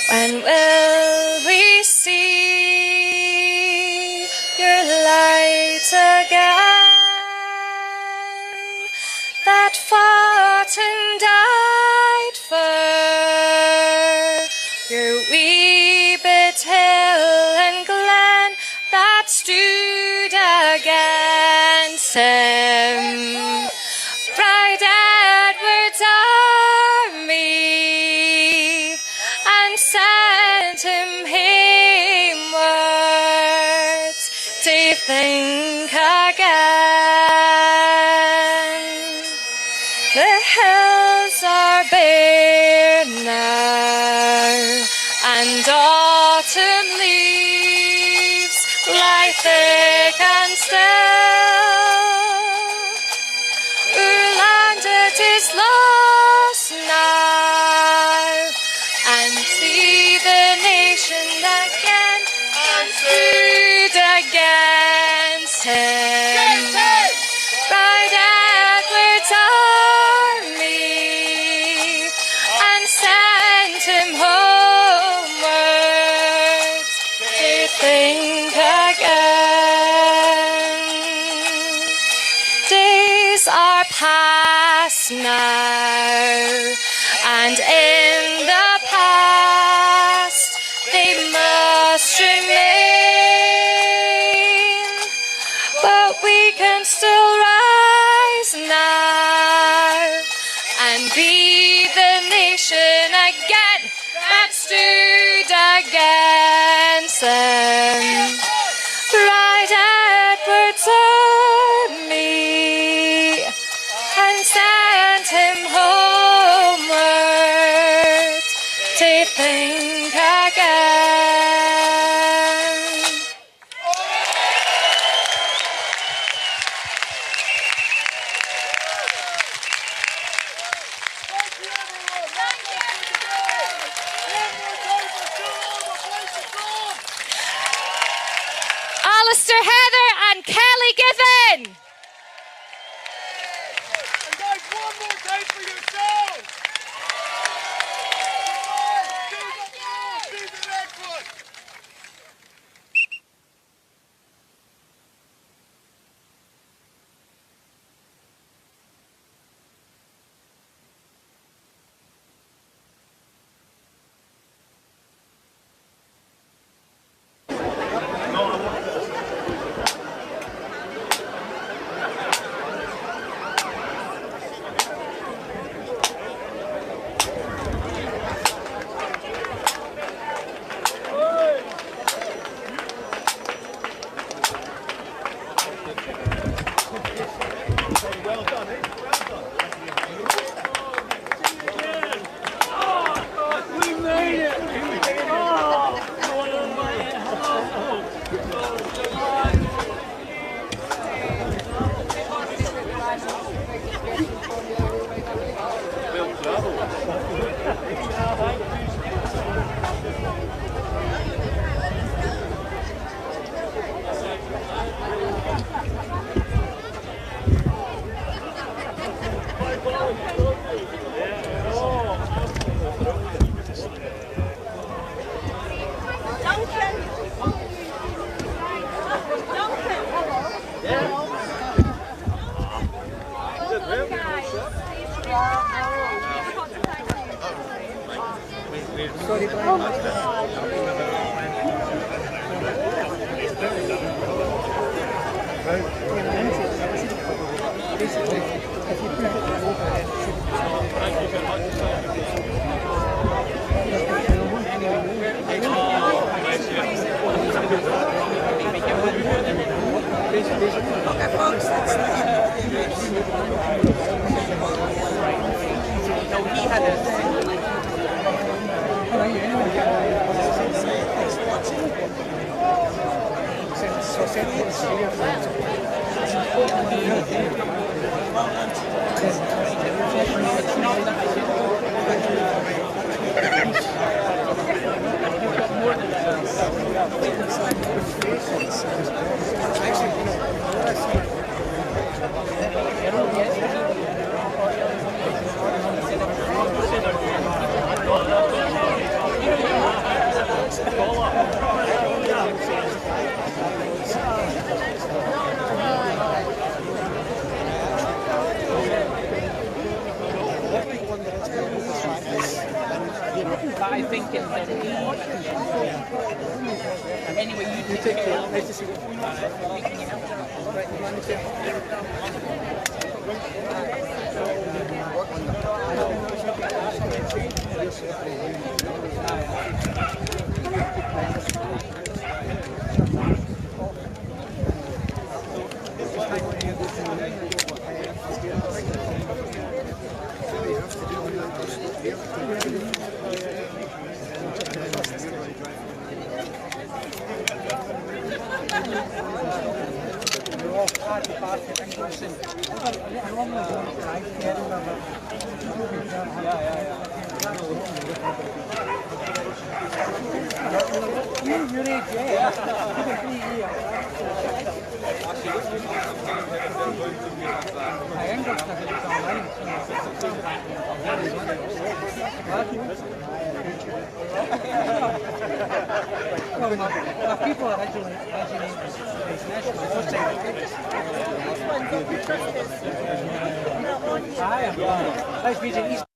When will we see your light again, that fought and died for your wee bit hill and glen, that stood against him, Bride Edward's army, and sent him heimwards to think again. The hills are bare now, and autumn leaves lie thick and still. Our land it is lost now, and see the nation again and stood against him. Bride Edward's army, and sent him homeward to think again. Days are past now, and in the past they must remain, but we can still rise now and be the nation again that stood against them. Bride Edward's army, and sent him homeward to think again. Alistair, Heather and Kelly Given. And guys, one more time for yourselves. See the next one. basically, if you put it over it, Thank you very much. Okay, folks, that's no, he had a... I think it's anyway, you take care. Nice to see you. People are originally international. Nice meeting you.